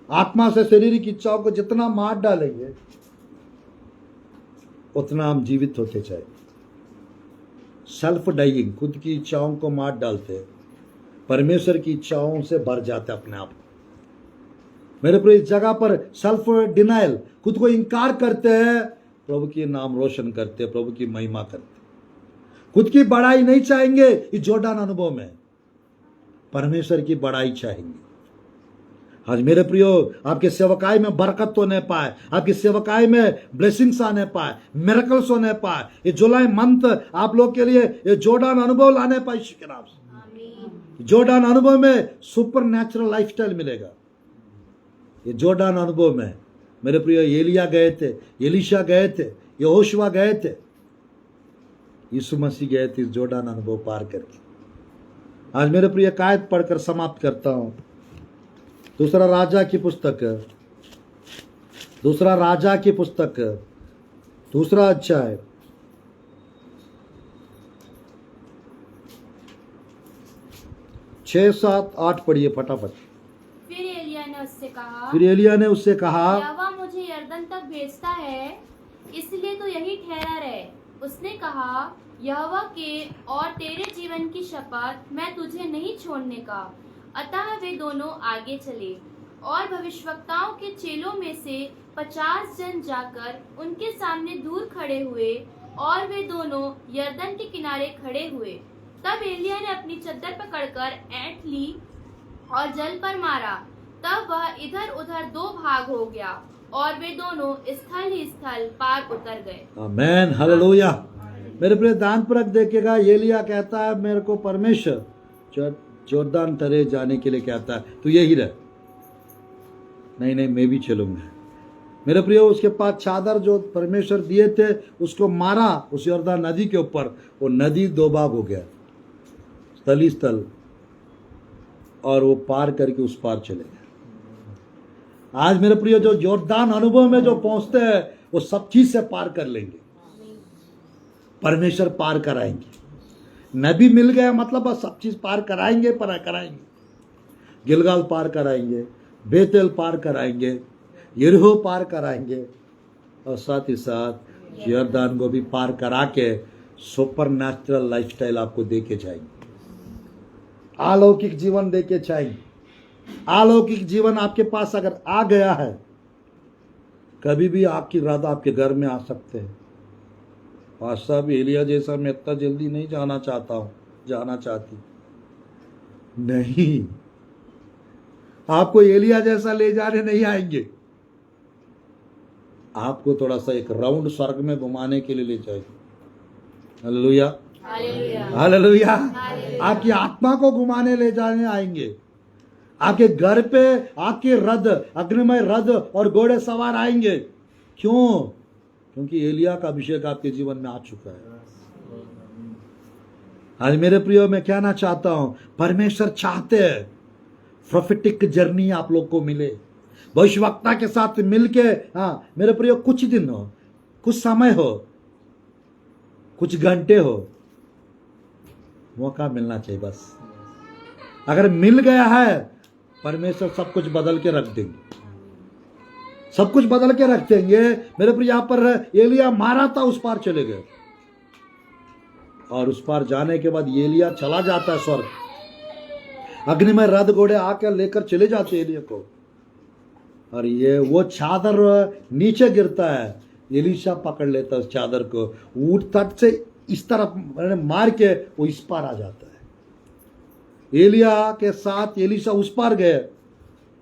आत्मा से शरीर की इच्छाओं को जितना मार डालेंगे उतना हम जीवित होते जाएंगे। सेल्फ डाइंग, खुद की इच्छाओं को मार डालते हैं, परमेश्वर की इच्छाओं से भर जाते अपने आप। मेरे प्रिय, इस जगह पर सेल्फ डिनाइल, खुद को इनकार करते हैं, प्रभु की नाम रोशन करते, प्रभु की महिमा करते, खुद की बड़ाई नहीं चाहेंगे। इस जॉर्डन अनुभव में परमेश्वर की बड़ाई चाहेंगे। आज मेरे प्रियो, आपके सेवकाई में बरकत होने पाए, आपकी सेवकाई में ब्लेसिंग्स आने पाए, मिरेकल्स होने पाए। ये जुलाई मंथ आप लोग के लिए ये जॉर्डन अनुभव लाने पाए यीशु के नाम से। जॉर्डन अनुभव में सुपर नेचुरल लाइफस्टाइल मिलेगा। ये जॉर्डन अनुभव में मेरे प्रियो, एलिया गए थे, एलीशा गए थे, यहोशुआ गए थे, यीशु मसीह गए थे इस जॉर्डन अनुभव पार करके। आज मेरे प्रिय, कायद पढ़कर समाप्त करता हूं। दूसरा राजा की पुस्तक, दूसरा राजा की पुस्तक, दूसरा अध्याय, छह सात आठ पढ़िए फटाफट। फिर एलिया ने उससे कहा, फिर एलिया ने उससे कहा, यहोवा मुझे यरदन तक भेजता है, इसलिए तो यही ठहरा रहे। उसने कहा, यहोवा के और तेरे जीवन की शपथ, मैं तुझे नहीं छोड़ने का। अतः वे दोनों आगे चले और भविष्यवक्ताओं के चेलों में से 50 जन जाकर उनके सामने दूर खड़े हुए और वे दोनों यरदन के किनारे खड़े हुए। तब एलिया ने अपनी चद्दर पकड़कर ऐंठ ली और जल पर मारा। तब वह इधर उधर दो भाग हो गया और वे दोनों स्थल ही स्थल पार उतर गए। आमेन, हालेलुया। मेरे प्रिय, दानपूर्वक देखिएगा, एलिया कहता है मेरे को परमेश्वर जॉर्डन तरे जाने के लिए कहता है, तू यही रह। नहीं, मैं भी चलूंगा। मेरे प्रियो, उसके पास चादर जो परमेश्वर दिए थे उसको मारा उस यॉर्दन नदी के ऊपर। वो नदी दो भाग हो गया, स्थल ही स्थल, और वो पार करके उस पार चले गए। आज मेरे प्रियो, जो यॉर्दन अनुभव में जो पहुंचते हैं वो सब चीज से पार कर लेंगे। परमेश्वर पार कराएंगे। नबी मिल गया मतलब बस सब चीज पार कराएंगे, कराएंगे। गिलगाल पार कराएंगे, बेतेल पार कराएंगे, यरीहो पार कराएंगे, और साथ ही साथ यॉर्दन को भी पार करा के सुपर नेचुरल लाइफस्टाइल आपको देके जाएंगे। अलौकिक जीवन देके जाएंगे। अलौकिक जीवन आपके पास अगर आ गया है, कभी भी आपकी रात आपके घर में आ सकते हैं। पास्ता भी एलिया जैसा मैं इतना जल्दी नहीं जाना चाहता हूं, जाना चाहती नहीं। आपको एलिया जैसा ले जाने नहीं आएंगे, आपको थोड़ा सा एक राउंड स्वर्ग में घुमाने के लिए ले जाएंगे। Hallelujah, hallelujah. आपकी आत्मा को घुमाने ले जाने आएंगे। आपके घर पे आपके रथ, अग्निमय रथ और घोड़े सवार आएंगे। क्यों? क्योंकि एलिया का अभिषेक आपके जीवन में आ चुका है। आज मेरे प्रियो, मैं कहना चाहता हूं, परमेश्वर चाहते हैं प्रोफेटिक जर्नी आप लोग को मिले, भविष्यवक्ता के साथ मिलके। हाँ मेरे प्रियो, कुछ दिन हो, कुछ समय हो, कुछ घंटे हो, मौका मिलना चाहिए बस। अगर मिल गया है, परमेश्वर सब कुछ बदल के रख देंगे, सब कुछ बदल के रख देंगे। मेरे प्रिय, यहां पर एलिया मारा था, उस पार चले गए, और उस पार जाने के बाद एलिया चला जाता है स्वर्ग। अग्निमय रथ घोड़े आकर लेकर चले जाते एलिया को, और ये वो चादर नीचे गिरता है, एलीशा पकड़ लेता है उस चादर को, ऊंट तट से इस तरफ मार के वो इस पार आ जाता है। एलिया के साथ एलीशा उस पार गए,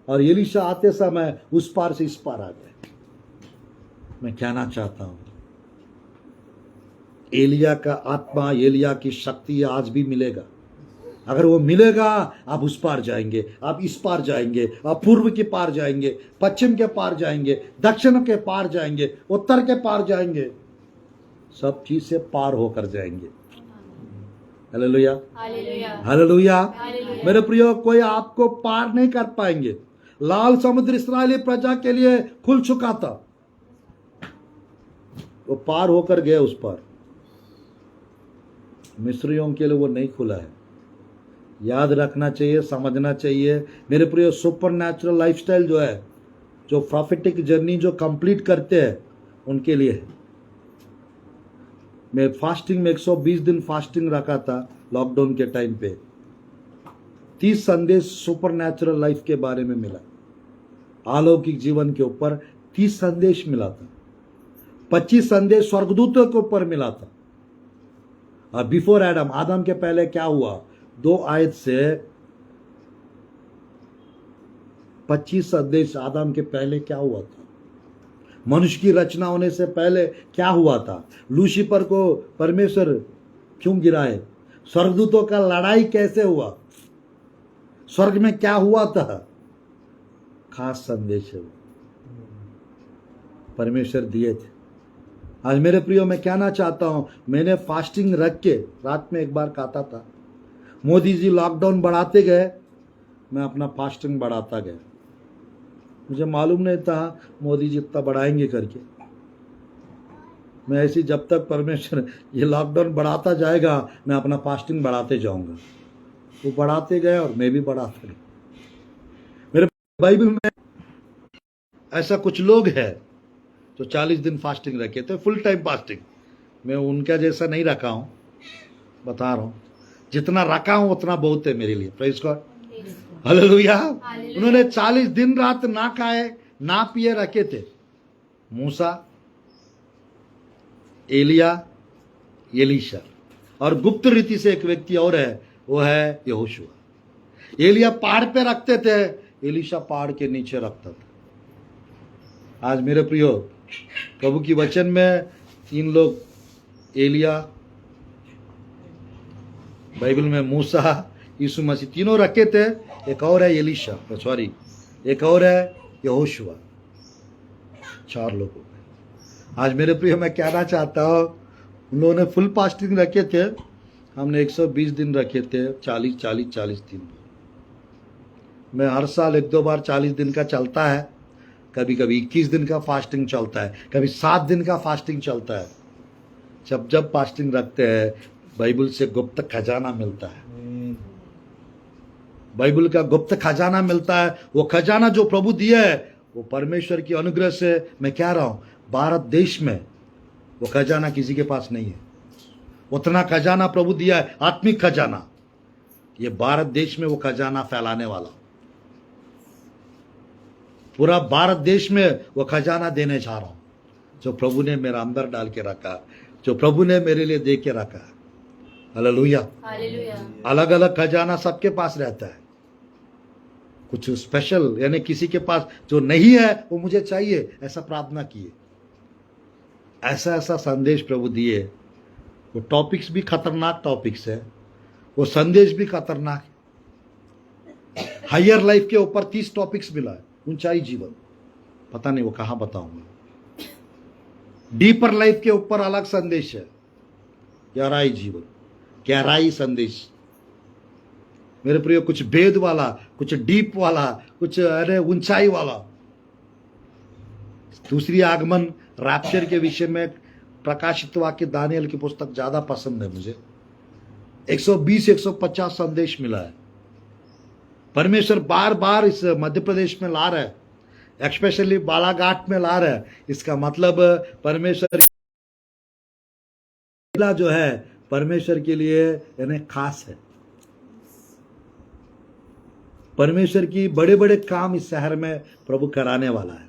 और एलीशा आते समय उस पार से इस पार आ गए। मैं कहना चाहता हूं, एलिया का आत्मा, एलिया की शक्ति आज भी मिलेगा। अगर वो मिलेगा, आप उस पार जाएंगे, आप इस पार जाएंगे, आप पूर्व के पार जाएंगे, पश्चिम के पार जाएंगे, दक्षिण के पार जाएंगे, उत्तर के पार जाएंगे, सब चीज से पार होकर जाएंगे। Hallelujah, hallelujah. मेरे प्रियो, कोई आपको पार नहीं कर पाएंगे। लाल समुद्र इस्राएली प्रजा के लिए खुल चुका था, वो पार होकर गए उस पार। मिस्रियों के लिए वो नहीं खुला है। याद रखना चाहिए, समझना चाहिए मेरे प्रिय, सुपर नेचुरल लाइफस्टाइल जो है, जो प्रॉफिटिक जर्नी जो कंप्लीट करते हैं, उनके लिए है। मैं फास्टिंग में 120 दिन फास्टिंग रखा था लॉकडाउन के टाइम पे। 30 संदेश सुपर नेचुरल लाइफ के बारे में मिला, अलौकिक जीवन के ऊपर 30 संदेश मिला था, 25 संदेश स्वर्गदूतों के ऊपर मिला था। और बिफोर एडम, आदम के पहले क्या हुआ, 2 आयत से 25 संदेश आदम के पहले क्या हुआ था, मनुष्य की रचना होने से पहले क्या हुआ था, लूसीफर को परमेश्वर क्यों गिराए, स्वर्गदूतों का लड़ाई कैसे हुआ, स्वर्ग में क्या हुआ था, खास संदेश है परमेश्वर दिए थे। आज मेरे प्रियो, मैं कहना चाहता हूं, मैंने फास्टिंग रख के रात में एक बार खाता था, मोदी जी लॉकडाउन बढ़ाते गए, मैं अपना फास्टिंग बढ़ाता गया। मुझे मालूम नहीं था मोदी जी इतना बढ़ाएंगे करके। मैं ऐसी जब तक परमेश्वर ये लॉकडाउन बढ़ाता जाएगा, मैं अपना फास्टिंग बढ़ाते जाऊंगा। वो बढ़ाते गए और मैं भी बढ़ाता गया। मेरे बाइबल में ऐसा कुछ लोग हैं जो 40 दिन फास्टिंग रखे थे, फुल टाइम फास्टिंग। मैं उनका जैसा नहीं रखा हूं, बता रहा हूं, जितना रखा हूं उतना बहुत है मेरे लिए। Praise God, hallelujah. उन्होंने 40 दिन रात ना खाए ना पिए रखे थे। मूसा, एलिया, एलीशा, और गुप्त रीति से एक व्यक्ति और है, वो है यहोशुआ। एलिया पहाड़ पे रखते थे, एलीशा पहाड़ के नीचे रखता था। आज मेरे प्रियो, प्रभु की वचन में 3 लोग, एलिया, बाइबल में मूसा, यीशु मसीह, तीनों रखे थे। एक और है एलीशा, सॉरी, एक और है यहोशुआ। 4 लोगों में। आज मेरे प्रिय, मैं कहना चाहता हूं, उन्होंने फुल फास्टिंग रखे थे, हमने 120 दिन रखे थे, 40 दिन। मैं हर साल 1-2 बार 40 दिन का चलता है, कभी कभी 21 दिन का फास्टिंग चलता है, कभी 7 दिन का फास्टिंग चलता है। जब फास्टिंग रखते हैं, बाइबल से गुप्त खजाना मिलता है, बाइबल का गुप्त खजाना मिलता है। वो खजाना जो प्रभु दिया है, वो परमेश्वर की अनुग्रह से, मैं कह रहा हूं, भारत देश में वो खजाना किसी के पास नहीं है। उतना खजाना प्रभु दिया है, आत्मिक खजाना। ये भारत देश में वो खजाना फैलाने वाला, पूरा भारत देश में वो खजाना देने जा रहा हूं, जो प्रभु ने मेरा अंदर डाल के रखा, जो प्रभु ने मेरे लिए दे के रखा। हालेलुया। अलग अलग खजाना सबके पास रहता है, कुछ स्पेशल, यानी किसी के पास जो नहीं है वो मुझे चाहिए, ऐसा प्रार्थना किए। ऐसा संदेश प्रभु दिए। वो टॉपिक्स भी खतरनाक टॉपिक्स है, वो संदेश भी खतरनाक है। हायर लाइफ के ऊपर 30 टॉपिक्स मिला है, ऊंचाई जीवन, पता नहीं वो कहां बताऊंगा। डीपर लाइफ के ऊपर अलग संदेश है, गहराई जीवन, गहराई संदेश। मेरे प्रियो, कुछ भेद वाला, कुछ डीप वाला, कुछ अरे ऊंचाई वाला। दूसरी आगमन, रैप्चर के विषय में प्रकाशित वाक्य दानियल की पुस्तक ज्यादा पसंद है मुझे। 120-150 संदेश मिला है। परमेश्वर बार बार इस मध्य प्रदेश में ला रहा है, एक्सपेशली बालाघाट में ला रहा है। इसका मतलब परमेश्वर जो है परमेश्वर के लिए यानी खास है। परमेश्वर की बड़े बड़े काम इस शहर में प्रभु कराने वाला है।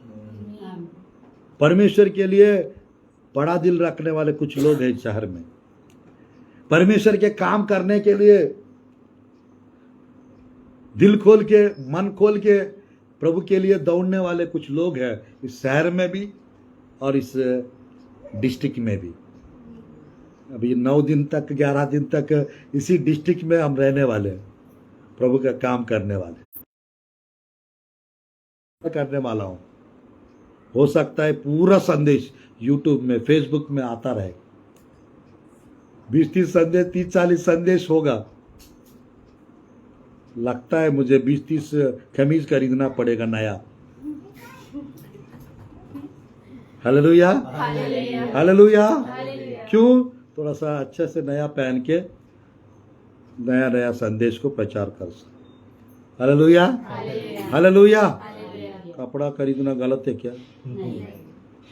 परमेश्वर के लिए बड़ा दिल रखने वाले कुछ लोग हैं इस शहर में। परमेश्वर के काम करने के लिए दिल खोल के, मन खोल के प्रभु के लिए दौड़ने वाले कुछ लोग हैं इस शहर में भी और इस डिस्ट्रिक्ट में भी। अभी 9 दिन तक, 11 दिन तक इसी डिस्ट्रिक्ट में हम रहने वाले हैं, प्रभु का काम करने वाला हूं। हो सकता है पूरा संदेश यूट्यूब में, फेसबुक में आता रहे। 20-30 संदेश, 30-40 संदेश होगा। लगता है मुझे 20-30 कमीज खरीदना पड़ेगा नया। Hallelujah, hallelujah. क्यों? थोड़ा सा अच्छे से नया पहन के नया नया संदेश को प्रचार कर सकते। Hallelujah, hallelujah. कपड़ा खरीदना गलत है क्या?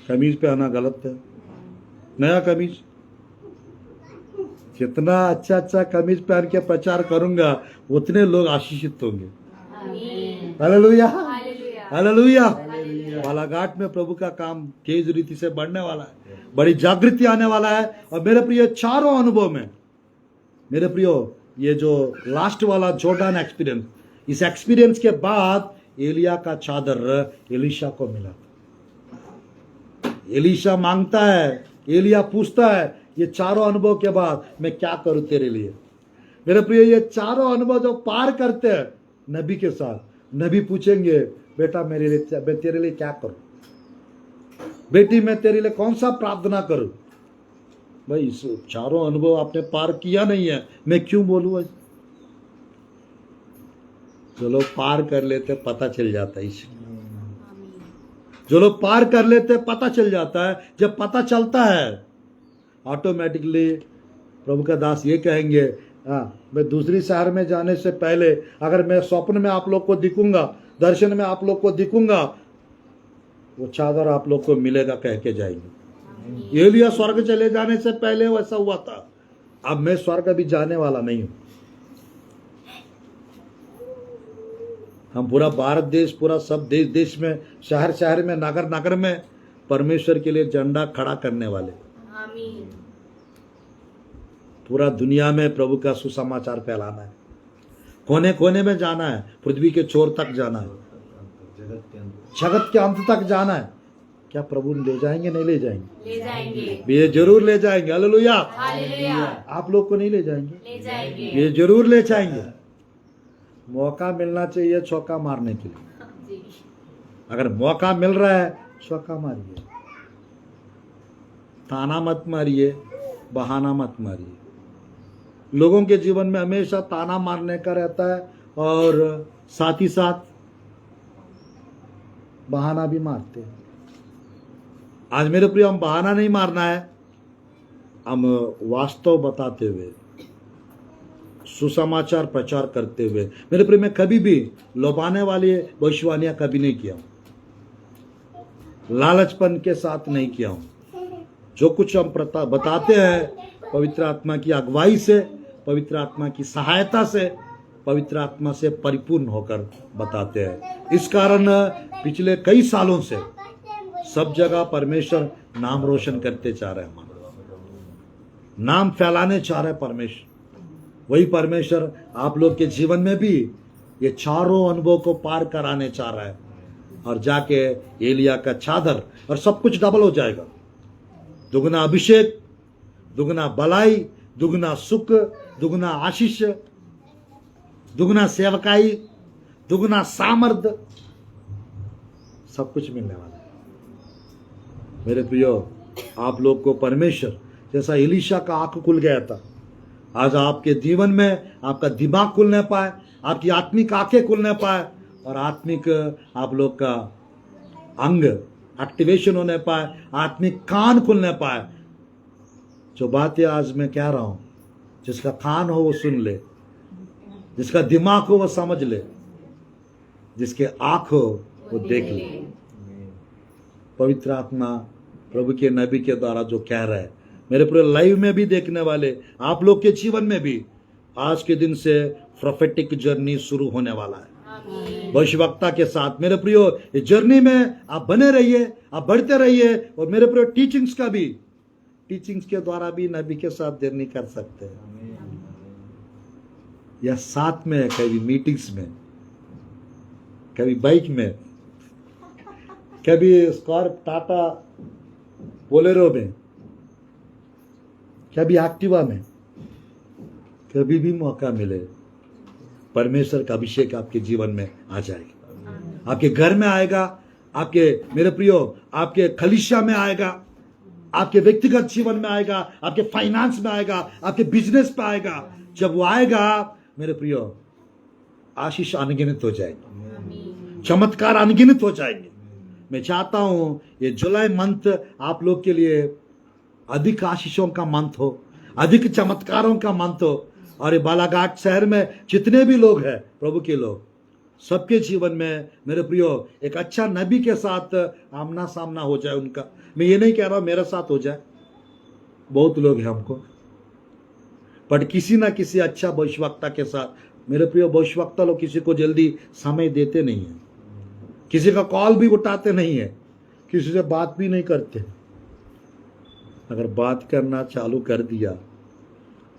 कमीज पहनना गलत है? नया कमीज जितना अच्छा अच्छा कमीज पहन के प्रचार करूंगा उतने लोग आशीषित होंगे। Hallelujah, hallelujah, hallelujah. बालाघाट में प्रभु का काम तेज रीति से बढ़ने वाला है, बड़ी जागृति आने वाला है। और मेरे प्रिय चारों अनुभव में, मेरे प्रियो, ये जो लास्ट वाला जॉर्डन एक्सपीरियंस, इस एक्सपीरियंस के बाद एलिया का चादर एलीशा को मिला। एलीशा मांगता है, एलिया पूछता है, ये चारों अनुभव के बाद मैं क्या करूं तेरे लिए। मेरे प्रिय, ये चारों अनुभव जो पार करते हैं नबी के साथ, नबी पूछेंगे, बेटा मेरे लिए, मैं तेरे लिए क्या करूं, बेटी मैं तेरे लिए कौन सा प्रार्थना करूं। भाई इस चारों अनुभव आपने पार किया नहीं है, मैं क्यों बोलूं। जो लोग पार कर लेते पता चल जाता है, जो लोग पार कर लेते पता चल जाता है। जब पता चलता है ऑटोमेटिकली प्रभु का दास ये कहेंगे, मैं दूसरी शहर में जाने से पहले अगर मैं स्वप्न में आप लोग को दिखूंगा, दर्शन में आप लोग को दिखूंगा, वो चादर आप लोग को मिलेगा कह के जाएंगे। एलिया स्वर्ग चले जाने से पहले वैसा हुआ था, अब मैं स्वर्ग अभी जाने वाला नहीं हूं। हम पूरा भारत देश, पूरा सब देश देश में, शहर शहर में, नगर नगर में परमेश्वर के लिए झंडा खड़ा करने वाले, आमीन। पूरा दुनिया में प्रभु का सुसमाचार फैलाना है, कोने कोने में जाना है, पृथ्वी के छोर तक जाना है, जगत के अंत तक जाना है। क्या प्रभु ले जाएंगे? नहीं ले जाएंगे? ले जाएंगे, ये जरूर ले जाएंगे। हालेलुया। हालेलुया, आप लोग को नहीं ले जाएंगे? ले जाएंगे, ये जरूर ले जाएंगे। मौका मिलना चाहिए चौका मारने के लिए। जी, अगर मौका मिल रहा है चौका मारिए, ताना मत मारिए, बहाना मत मारिए। लोगों के जीवन में हमेशा ताना मारने का रहता है और साथ ही साथ बहाना भी मारते हैं। आज मेरे प्रिय, हम बहाना नहीं मारना है, हम वास्तव बताते हुए, सुसमाचार प्रचार करते हुए। मेरे प्रिय, मैं कभी भी लोभाने वाली भविष्यवाणियां कभी नहीं किया हूं, लालचपन के साथ नहीं किया हूं। जो कुछ हम बताते हैं पवित्र आत्मा की अगुवाई से, पवित्र आत्मा की सहायता से, पवित्र आत्मा से परिपूर्ण होकर बताते हैं। इस कारण पिछले कई सालों से सब जगह परमेश्वर नाम रोशन करते चाह रहे हैं, हमारा नाम फैलाने चाह रहे हैं परमेश्वर। वही परमेश्वर आप लोग के जीवन में भी ये चारों अनुभव को पार कराने चाह रहा है, और जाके एलिया का चादर और सब कुछ डबल हो जाएगा। दुगना अभिषेक, दुगना भलाई, दुगना सुख, दुगना आशीष, दुगना सेवकाई, दुगना सामर्थ, सब कुछ मिलने वाला है। मेरे प्रियो, आप लोग को परमेश्वर, जैसा एलीशा का आंख खुल गया था, आज आपके जीवन में आपका दिमाग खुलने पाए, आपकी आत्मिक आंखें खुलने पाए, और आत्मिक आप लोग का अंग एक्टिवेशन होने पाए, आत्मिक कान खुलने पाए। जो बातें आज मैं कह रहा हूं, जिसका कान हो वो सुन ले, जिसका दिमाग हो वो समझ ले, जिसके आंख हो वो देख ले। पवित्र आत्मा प्रभु के नबी के द्वारा जो कह रहा है, मेरे पूरे लाइव में भी देखने वाले आप लोग के जीवन में भी आज के दिन से प्रोफेटिक जर्नी शुरू होने वाला है भविष्यवक्ता के साथ। मेरे प्रियो, ये जर्नी में आप बने रहिए, आप बढ़ते रहिए, और मेरे प्रियो टीचिंग्स का भी, टीचिंग्स के द्वारा भी नबी के साथ जर्नी कर सकते हैं, या साथ में, कभी मीटिंग्स में, कभी बाइक में, कभी स्कॉर्प, टाटा बोलेरो में, कभी एक्टिवा में, कभी भी मौका मिले, परमेश्वर का अभिषेक आपके जीवन में आ जाएगा, आपके घर में आएगा, आपके, मेरे प्रियो, आपके खलीसिया में आएगा, आपके व्यक्तिगत जीवन में आएगा, आपके फाइनेंस में आएगा, आपके बिजनेस पे आएगा। जब वो आएगा मेरे प्रियो, आशीष अनगिनत हो जाएगी, चमत्कार अनगिनत हो जाएंगे। मैं चाहता हूं ये जुलाई मंथ आप लोग के लिए अधिक आशीषों का मंथ हो, अधिक चमत्कारों का मंथ हो, और ये बालाघाट शहर में जितने भी लोग हैं, प्रभु के लोग, सबके जीवन में मेरे प्रियो एक अच्छा नबी के साथ आमना सामना हो जाए उनका। मैं ये नहीं कह रहा हूं मेरे साथ हो जाए, बहुत लोग हैं हमको, पर किसी ना किसी अच्छा भविष्यवक्ता के साथ, मेरे प्रिय भविष्यवक्ता लोग किसी को जल्दी समय देते नहीं है, किसी का कॉल भी उठाते नहीं है, किसी से बात भी नहीं करते। अगर बात करना चालू कर दिया,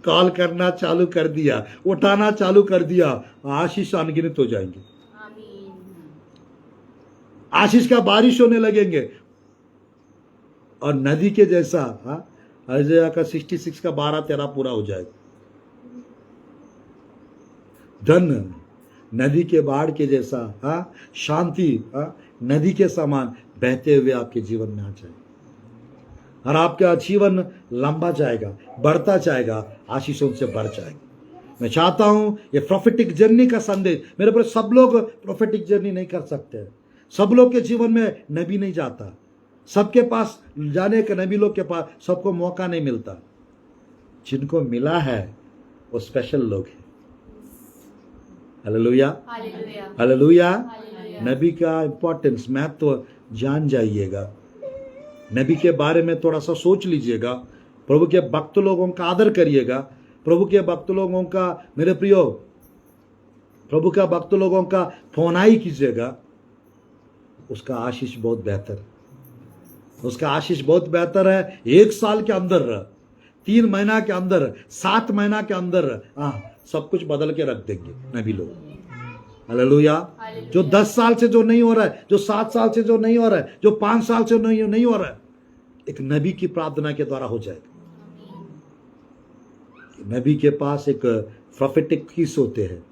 कॉल करना चालू कर दिया, उठाना चालू कर दिया, आशीष अनगिनत हो जाएंगे, आशीष का बारिश होने लगेंगे। और नदी के जैसा, अर्जया का 66 का 12-13 पूरा हो जाएगा। धन नदी के बाढ़ के जैसा, शांति नदी के समान बहते हुए आपके जीवन में आ जाए, और आपका जीवन लंबा जाएगा, बढ़ता जाएगा, आशीषों से बढ़ जाएगा। मैं चाहता हूं ये प्रोफेटिक जर्नी का संदेश, मेरे पर सब लोग प्रोफेटिक जर्नी नहीं कर सकते, सब लोग के जीवन में नबी नहीं जाता, सबके पास जाने के, नबी लोग के पास सबको मौका नहीं मिलता। जिनको मिला है वो स्पेशल लोग हैं। Hallelujah, hallelujah. नबी का इंपॉर्टेंस, महत्व तो जान जाइएगा, नबी के बारे में थोड़ा सा सोच लीजिएगा, प्रभु के भक्त लोगों का आदर करिएगा, प्रभु के भक्त लोगों का, मेरे प्रियो, प्रभु का भक्त लोगों का फोनाई कीजिएगा, उसका आशीष बहुत बेहतर, उसका आशीष बहुत बेहतर है। 1 साल के अंदर, 3 महीना के अंदर, 7 महीना के अंदर सब कुछ बदल के रख देंगे नबी लोग। हालेलुया। जो 10 साल से जो नहीं हो रहा है, जो 7 साल से जो नहीं हो रहा है, जो 5 साल से नहीं हो रहा है, एक नबी की प्रार्थना के द्वारा हो जाएगा। नबी के पास एक प्रोफेटिक कीस होते हैं,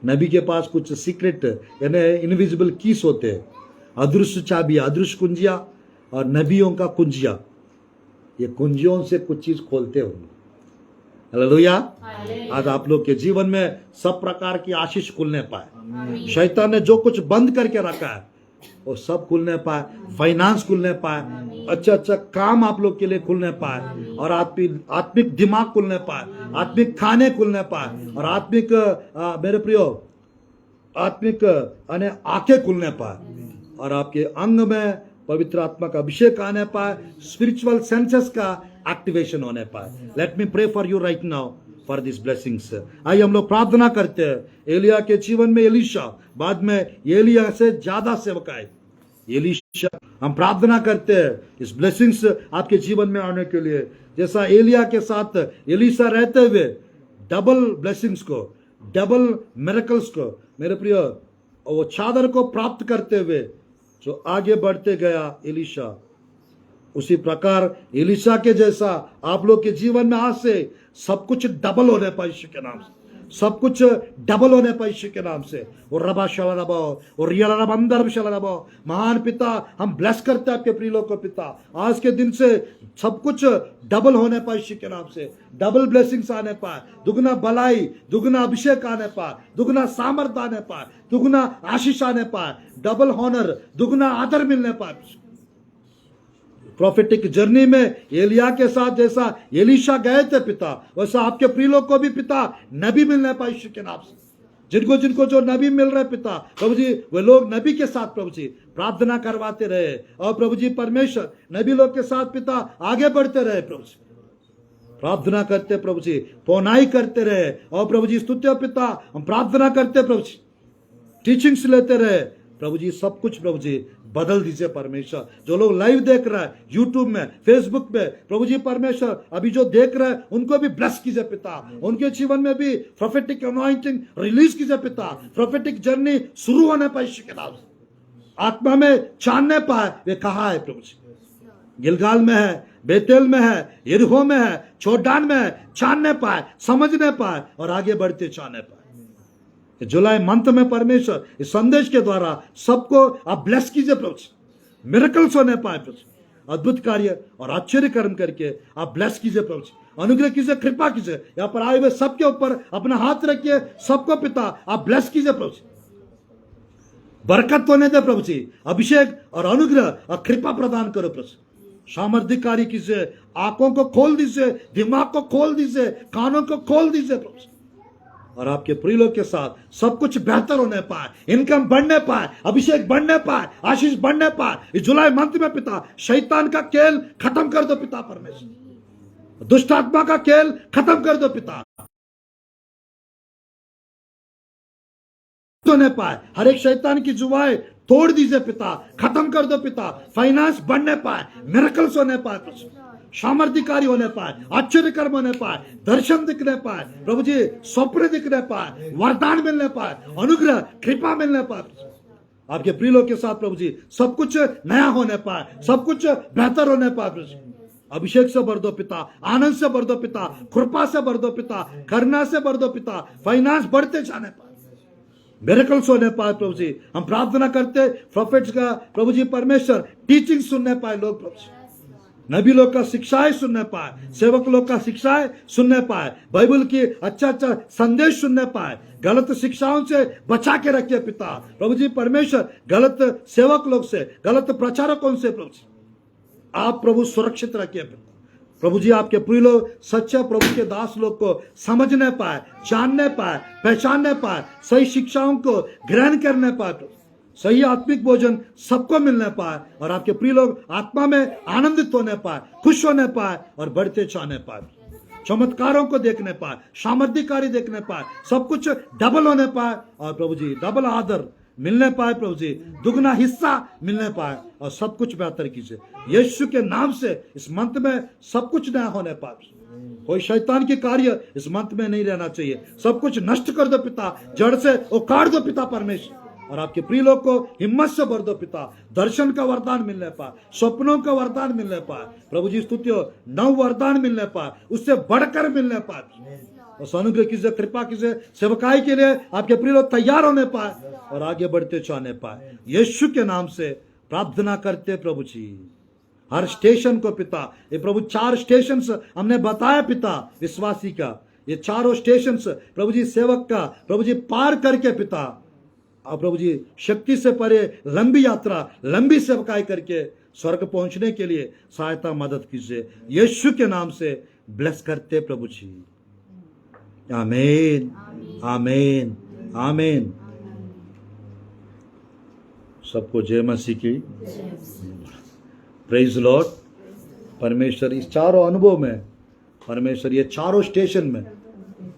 नबी के पास कुछ सीक्रेट यानी इनविजिबल कीस होते हैं, अदृश्य चाबी, अदृश्य कुंजिया और नबियों का कुंजिया, ये कुंजियों से कुछ चीज खोलते होंगे। हालेलुया। आज आप लोग के जीवन में सब प्रकार की आशीष खुलने पाए, शैतान ने जो कुछ बंद करके रखा है वो सब खुलने पाए, फाइनेंस खुलने पाए, अच्छा अच्छा काम आप लोग के लिए खुलने पाए, और आत्मिक दिमाग खुलने पाए, आत्मिक खाने खुलने पाए, और आत्मिक मेरे प्रियो आत्मिक आंखें खुलने पाए, और आपके अंग में पवित्र आत्मा का अभिषेक आने पाए, स्पिरिचुअल सेंसेस का एक्टिवेशन होने पाए। Let me pray for you right now for this blessings. आइए हम लोग प्रार्थना करते हैं। एलिया के जीवन में एलीशा, बाद में एलिया से ज्यादा सेवक आए, एलीशा। हम प्रार्थना करते हैं इस ब्लेसिंग्स आपके जीवन में आने के लिए, जैसा एलिया के साथ एलीशा रहते हुए डबल ब्लेसिंग्स को, डबल मिरेकल्स को, मेरे प्रिय, वो चादर को प्राप्त करते हुए जो आगे बढ़ते गया एलीशा, उसी प्रकार एलीशा के जैसा आप लोग के जीवन में आज से सब कुछ डबल होने पाए यीशु के नाम से, सब कुछ डबल होने पाए यीशु के नाम से। और रबा शलरबा और रियलरब अंदर शलरबा, महान पिता, हम ब्लेस करते हैं आपके प्रिय लोग को पिता, आज के दिन से सब कुछ डबल होने पाए यीशु के नाम से, डबल ब्लेसिंग्स आने पाए, दुगना भलाई, दुगना अभिषेक आने पाए, दुगना सामर्थ्य आने पाए, दुगना आशीष आने पाए, डबल ऑनर, दुगना आदर मिलने पाए। प्रोफेटिक जर्नी में एलिया के साथ जैसा एलीशा गए थे पिता, वैसा आपके प्रिय लोग को भी पिता नबी मिलने पाए यीशु के नाम से। जिनको जिनको जो नबी मिल रहे पिता, प्रभु जी वे लोग नबी के साथ प्रभु जी प्रार्थना करवाते रहे, और प्रभु जी परमेश्वर नबी लोग के साथ पिता आगे बढ़ते रहे, प्रभु जी प्रार्थना करते, प्रभु जी पौनाई करते रहे, और प्रभु जी स्तुत्य पिता हम प्रार्थना करते, प्रभु जी टीचिंग्स लेते रहे, प्रभु जी सब कुछ प्रभु जी बदल दीजिए परमेश्वर। जो लोग लाइव देख रहा है यूट्यूब में, फेसबुक पे, प्रभु जी परमेश्वर अभी जो देख रहे हैं उनको भी ब्लेस कीजिए पिता, उनके जीवन में भी प्रोफेटिक अनॉइंटिंग रिलीज कीजिए पिता, प्रोफेटिक जर्नी शुरू होने पाए यीशु के नाम से, आत्मा में जानने पाए वे कहाँ है प्रभु जी, गिलगाल में है, बेतेल में है, यरीहो में है, छोड़ान में है, जानने पाए, समझने पाए और आगे बढ़ते जाने पाए। जुलाई मंथ में परमेश्वर इस संदेश के द्वारा सबको आप ब्लेस कीजिए प्रभु, मिरेकल्स होने पाए प्रभु, अद्भुत कार्य और आश्चर्य कर्म करके आप ब्लेस कीजिए प्रभु, अनुग्रह कीजिए, कृपा कीजिए, यहाँ पर आए हुए सबके ऊपर अपना हाथ रखिए, सबको पिता आप ब्लेस कीजिए प्रभु, बरकत होने दे प्रभु जी, अभिषेक और अनुग्रह और कृपा प्रदान करो प्रभु, सामर्थ्य कार्य कीजिए, आंखों को खोल दीजिए, दिमाग को खोल दीजिए, कानों को खोल दीजिए प्रभु, और आपके प्रिय लोग के साथ सब कुछ बेहतर होने पाए, इनकम बढ़ने पाए, अभिषेक बढ़ने पाए, आशीष बढ़ने पाए। इस जुलाई मंथ में पिता शैतान का खेल खत्म कर दो पिता परमेश्वर, दुष्ट आत्मा का खेल खत्म कर दो पिता, होने पाए, हर एक शैतान की जुबाएं तोड़ दीजिए पिता, खत्म कर दो पिता, फाइनेंस बढ़ने पाए, मिरेकल्स होने पाए, सामर्थ्यकारी होने पाए, आश्चर्य कर्म होने पाए, दर्शन दिखने पाए, प्रभु जी स्वप्न दिखने पाए, वरदान मिलने पाए, अनुग्रह कृपा मिलने पाए, आपके प्रिय के साथ प्रभु जी सब कुछ नया होने पाए, सब कुछ बेहतर होने पाए, अभिषेक से भर दो पिता, आनंद से भर दो पिता, कृपा से भर दो पिता, करुणा से भर दो पिता, फाइनेंस बढ़ते जाने पाए, मिरेकल्स होने पाए प्रभु जी। हम प्रार्थना करते प्रोफेट्स का प्रभु जी परमेश्वर टीचिंग सुनने पाए लोग, प्रभु जी नबी लोग का शिक्षाएं सुनने पाए, सेवक लोग का शिक्षाएं सुनने पाए, बाइबल की अच्छा संदेश सुनने पाए, गलत शिक्षाओं से बचा के रखिए पिता, प्रभु जी परमेश्वर गलत सेवक लोग से, गलत प्रचारकों से प्रभु जी आप प्रभु सुरक्षित रखिए पिता, प्रभु जी आपके प्रिय लोग सच्चे प्रभु के दास लोग को समझने पाए, जानने पाए, पहचानने पाए, सही शिक्षाओं को ग्रहण करने पाए, सही आत्मिक भोजन सबको मिलने पाए, और आपके प्रिय लोग आत्मा में आनंदित होने पाए, खुश होने पाए और बढ़ते जाने पाए, चमत्कारों को देखने पाए, सामर्थ्यकारी देखने पाए, सब कुछ डबल होने पाए, और प्रभु जी डबल आदर मिलने पाए, प्रभु जी दुगना हिस्सा मिलने पाए, और सब कुछ बेहतर कीजिए यीशु के नाम से। इस मंथ में सब कुछ नया होने पाए, कोई शैतान के कार्य इस मंथ में नहीं रहना चाहिए, सब कुछ नष्ट कर दो पिता, जड़ से उखाड़ दो पिता परमेश्वर, और आपके प्रिय लोग को हिम्मत से भर दो पिता, दर्शन का वरदान मिलने पाए, स्वप्नों का वरदान मिलने पाए, प्रभु जी स्तुति हो, नव वरदान मिलने पाए, उससे बढ़कर मिलने पाए, और अनुग्रह कीजिए, कृपा कीजिए, सेवकाई के लिए आपके प्रिय लोग तैयार होने पाए और आगे बढ़ते जाने पाए, यीशु के नाम से प्रार्थना करते प्रभु जी। हर स्टेशन को पिता, ये प्रभु 4 स्टेशन हमने बताया पिता विश्वासी का, ये चारों स्टेशन प्रभु जी सेवक का प्रभु जी पार करके पिता, और प्रभु जी शक्ति से परे लंबी यात्रा, लंबी सेवकाई करके स्वर्ग पहुंचने के लिए सहायता मदद कीजिए, यीशु के नाम से ब्लेस करते प्रभु जी। आमीन आमीन आमीन। सबको जय मसीह की, प्रेज लॉर्ड। परमेश्वर इस चारों अनुभव में, परमेश्वर ये चारों स्टेशन में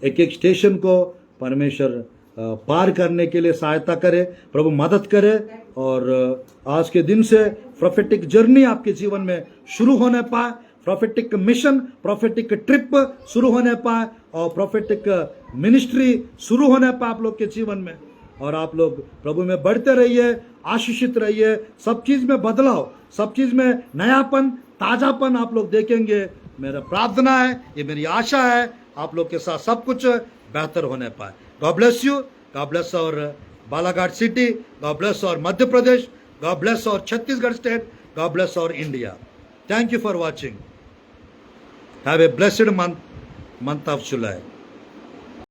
एक एक स्टेशन को परमेश्वर पार करने के लिए सहायता करे, प्रभु मदद करे, और आज के दिन से प्रोफेटिक जर्नी आपके जीवन में शुरू होने पाए, प्रोफेटिक मिशन, प्रोफेटिक ट्रिप शुरू होने पाए, और प्रोफेटिक मिनिस्ट्री शुरू होने पाए आप लोग के जीवन में, और आप लोग प्रभु में बढ़ते रहिए, आशीषित रहिए, सब चीज में बदलाव, सब चीज में नयापन, ताजापन आप लोग देखेंगे। मेरा प्रार्थना है, ये मेरी आशा है, आप लोग के साथ सब कुछ बेहतर होने पाए। God bless you, God bless और बालाघाट सिटी, गॉड ब्लेस और मध्य प्रदेश, गॉड ब्लेस और छत्तीसगढ़ स्टेट, गॉड ब्लेस और India. Thank you for watching. Have a blessed month of July.